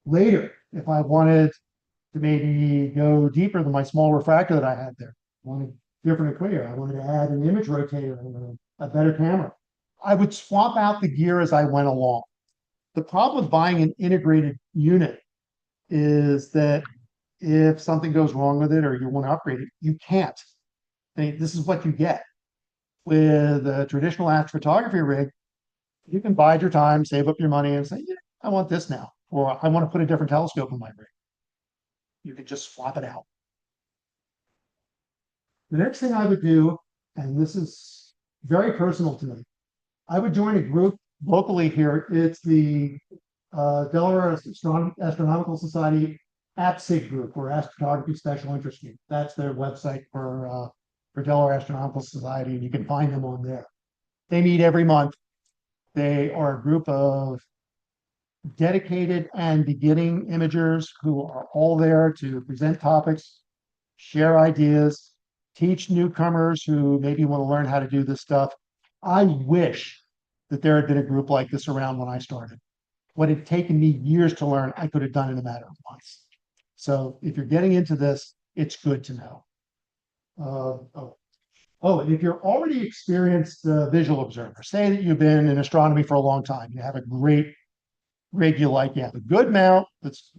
Later, if I wanted to maybe go deeper than my small refractor that I had there, wanted different equator, I wanted to add an image rotator and a better camera, I would swap out the gear as I went along. The problem with buying an integrated unit is that if something goes wrong with it or you want to upgrade it, you can't. This is what you get. With a traditional astrophotography rig, you can bide your time, save up your money, and say, yeah, I want this now, or I want to put a different telescope in my rig. You can just swap it out. The next thing I would do, and this is very personal to me, I would join a group locally here. It's the Delaware Astronomical Society APSIG group, or Astrophotography Special Interest Group. That's their website for Delaware Astronomical Society, and you can find them on there. They meet every month. They are a group of dedicated and beginning imagers who are all there to present topics, share ideas, teach newcomers who maybe want to learn how to do this stuff. I wish that there had been a group like this around when I started. What had taken me years to learn, I could have done in a matter of months. So if you're getting into this, it's good to know. And if you're already experienced visual observer, say that you've been in astronomy for a long time, you have a great rig you like, you have a good mount that's,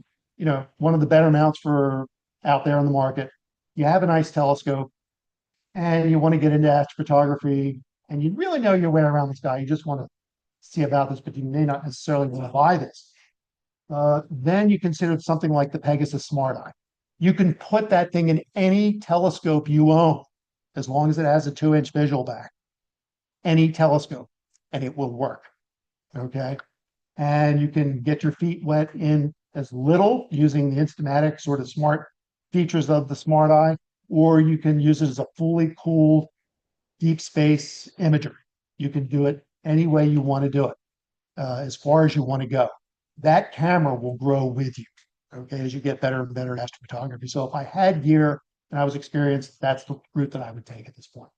one of the better mounts for out there on the market. you have a nice telescope and you want to get into astrophotography and you really know your way around the sky. You just want to see about this, but you may not necessarily want to buy this. Then you consider something like the Pegasus Smart Eye. You can put that thing in any telescope you own, as long as it has a 2-inch visual back, any telescope, and it will work. Okay. And you can get your feet wet in as little using the Instamatic sort of smart features of the Smart Eye, or you can use it as a fully cooled deep space imager. You can do it any way you want to do it, as far as you want to go. That camera will grow with you, okay, as you get better and better at astrophotography. So if I had gear and I was experienced, that's the route that I would take at this point.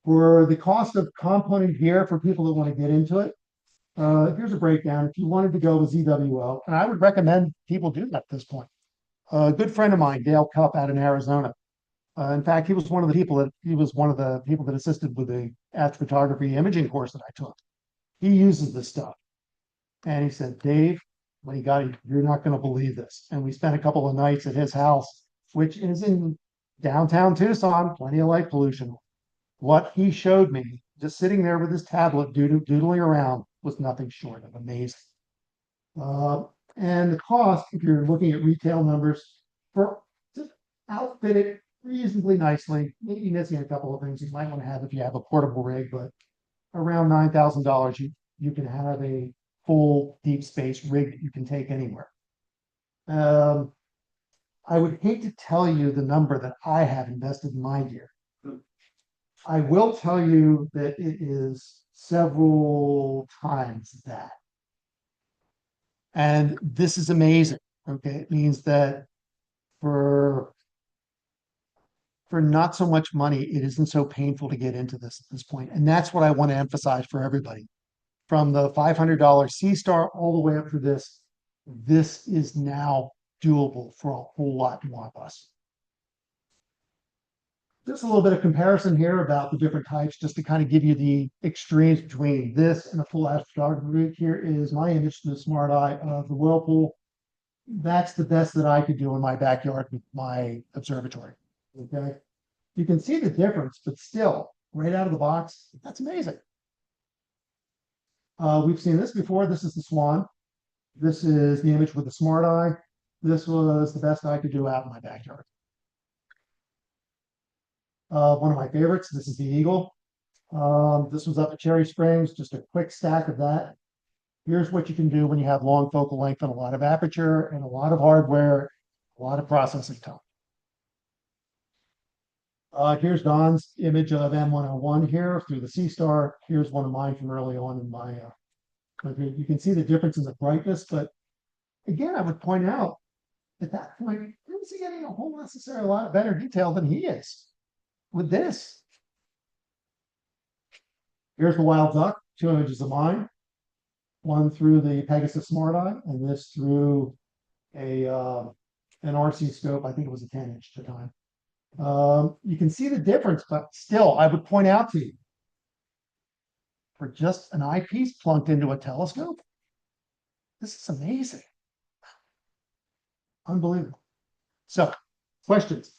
For the cost of component gear for people that want to get into it, here's a breakdown. If you wanted to go with ZWO, and I would recommend people do that at this point. A good friend of mine, Dale Cupp, out in Arizona. In fact, he was one of the people that assisted with the astrophotography imaging course that I took. He uses this stuff. And he said, Dave, when he got it, you're not going to believe this. And we spent a couple of nights at his house, which is in downtown Tucson, plenty of light pollution. What he showed me, just sitting there with his tablet, doodling around, was nothing short of amazing. And the cost, if you're looking at retail numbers, for just outfit it reasonably nicely, maybe missing a couple of things you might want to have if you have a portable rig, but around $9,000, you can have a full deep space rig that you can take anywhere. I would hate to tell you the number that I have invested in my gear. I will tell you that it is several times that. And this is amazing. Okay. It means that for not so much money, it isn't so painful to get into this at this point. And that's what I want to emphasize for everybody. From the $500 C-Star all the way up to this is now doable for a whole lot more of us. Just a little bit of comparison here about the different types, just to kind of give you the extremes between this and a full astrophotography. Here is my image to the Smart Eye of the whirlpool. That's the best that I could do in my backyard with my observatory. Okay. You can see the difference, but still, right out of the box, that's amazing. We've seen this before. This is the Swan. This is the image with the Smart Eye. This was the best I could do out in my backyard. One of my favorites, this is the Eagle. This was up at Cherry Springs, just a quick stack of that. Here's what you can do when you have long focal length and a lot of aperture and a lot of hardware, a lot of processing time. Here's Don's image of M101 here through the C-Star. Here's one of mine from early on in my, you can see the difference in the brightness, but again, I would point out at that point, isn't he getting a whole necessarily a lot better detail than he is with this? Here's the Wild Duck, 2 images of mine. One through the Pegasus Smart Eye, and this through an RC scope. I think it was a 10-inch at the time. You can see the difference, but still, I would point out to you, for just an eyepiece plunked into a telescope, this is amazing. Unbelievable. So, questions?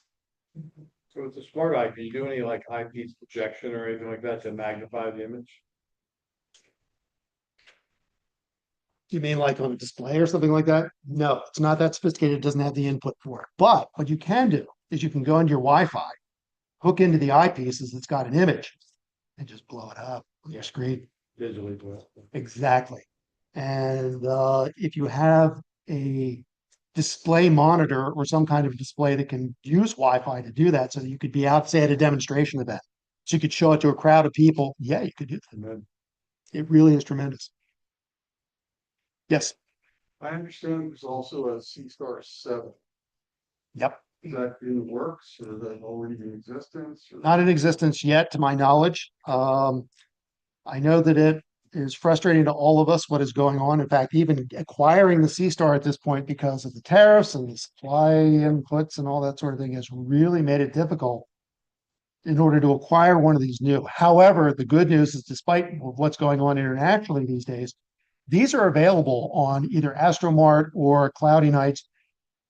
So with the Smart Eye, can you do any like eyepiece projection or anything like that to magnify the image? Do you mean like on a display or something like that? No, it's not that sophisticated. It doesn't have the input for it. But what you can do is you can go into your Wi-Fi, hook into the eyepieces that's got an image, and just blow it up on your screen. Digitally. Exactly. And if you have a display monitor or some kind of display that can use Wi-Fi to do that, so that you could be out, say, at a demonstration event, so you could show it to a crowd of people, yeah, you could do that. It really is tremendous. Yes. I understand there's also a C-Star 7. Yep. Is that in the works or is that already in existence? Or? Not in existence yet, to my knowledge. I know that it is frustrating to all of us what is going on. In fact, even acquiring the C-Star at this point because of the tariffs and the supply inputs and all that sort of thing has really made it difficult in order to acquire one of these new. However, the good news is despite what's going on internationally these days, these are available on either Astromart or Cloudy Nights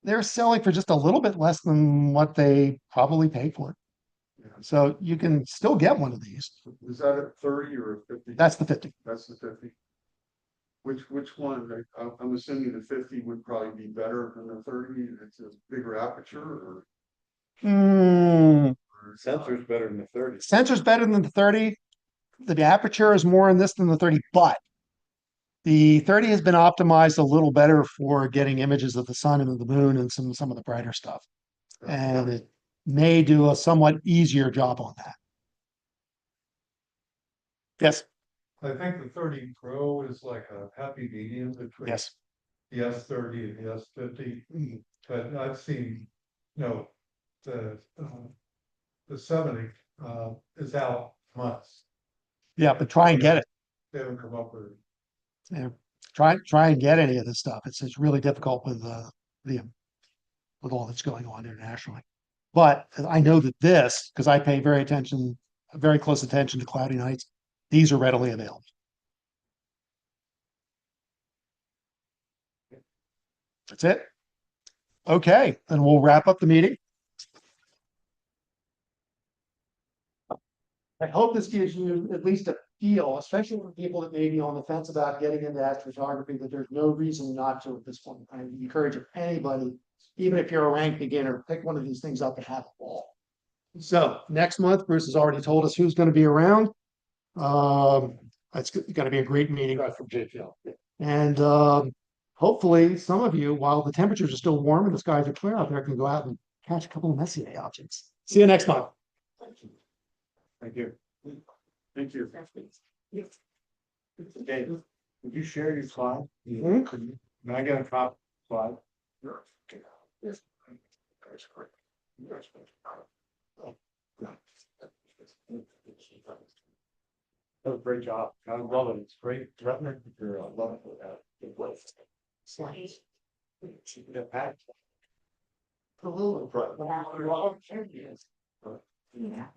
they're selling for just a little bit less than what they probably paid for it. So you can still get one of these. Is that a 30 or a 50? That's the 50. That's the 50. Which one? I'm assuming the 50 would probably be better than the 30. It's a bigger aperture or. Hmm, Sensor's better than the 30. sensor's better than the 30. The aperture is more in this than the 30, but the 30 has been optimized a little better for getting images of the sun and of the moon and some of the brighter stuff. And it may do a somewhat easier job on that. Yes, I think the 30 Pro is like a happy medium between. yes. The S30 and the S50, Mhm. but I've seen, the 70 is out months. Yeah, but try and get it. They haven't come up with it. Yeah, try and get any of this stuff. It's really difficult with with all that's going on internationally. But I know that this, because I pay very close attention to cloudy nights, these are readily available. That's it. Okay, then we'll wrap up the meeting. I hope this gives you at least a feel, especially for people that may be on the fence about getting into astrophotography, that there's no reason not to at this point. I encourage anybody, even if you're a rank beginner, pick one of these things up and have a ball. So next month, Bruce has already told us who's going to be around. It's going to be a great meeting. From JPL. And hopefully some of you, while the temperatures are still warm and the skies are clear out there, can go out and catch a couple of Messier objects. See you next month. Thank you. Thank you. Okay, would you share your slide? Mhm. Can I get a copy of the slide? Yes. That was a great job. I love it. It's great. Retina, I love it. Slides. Yeah, Pat. A little. Right. Yeah.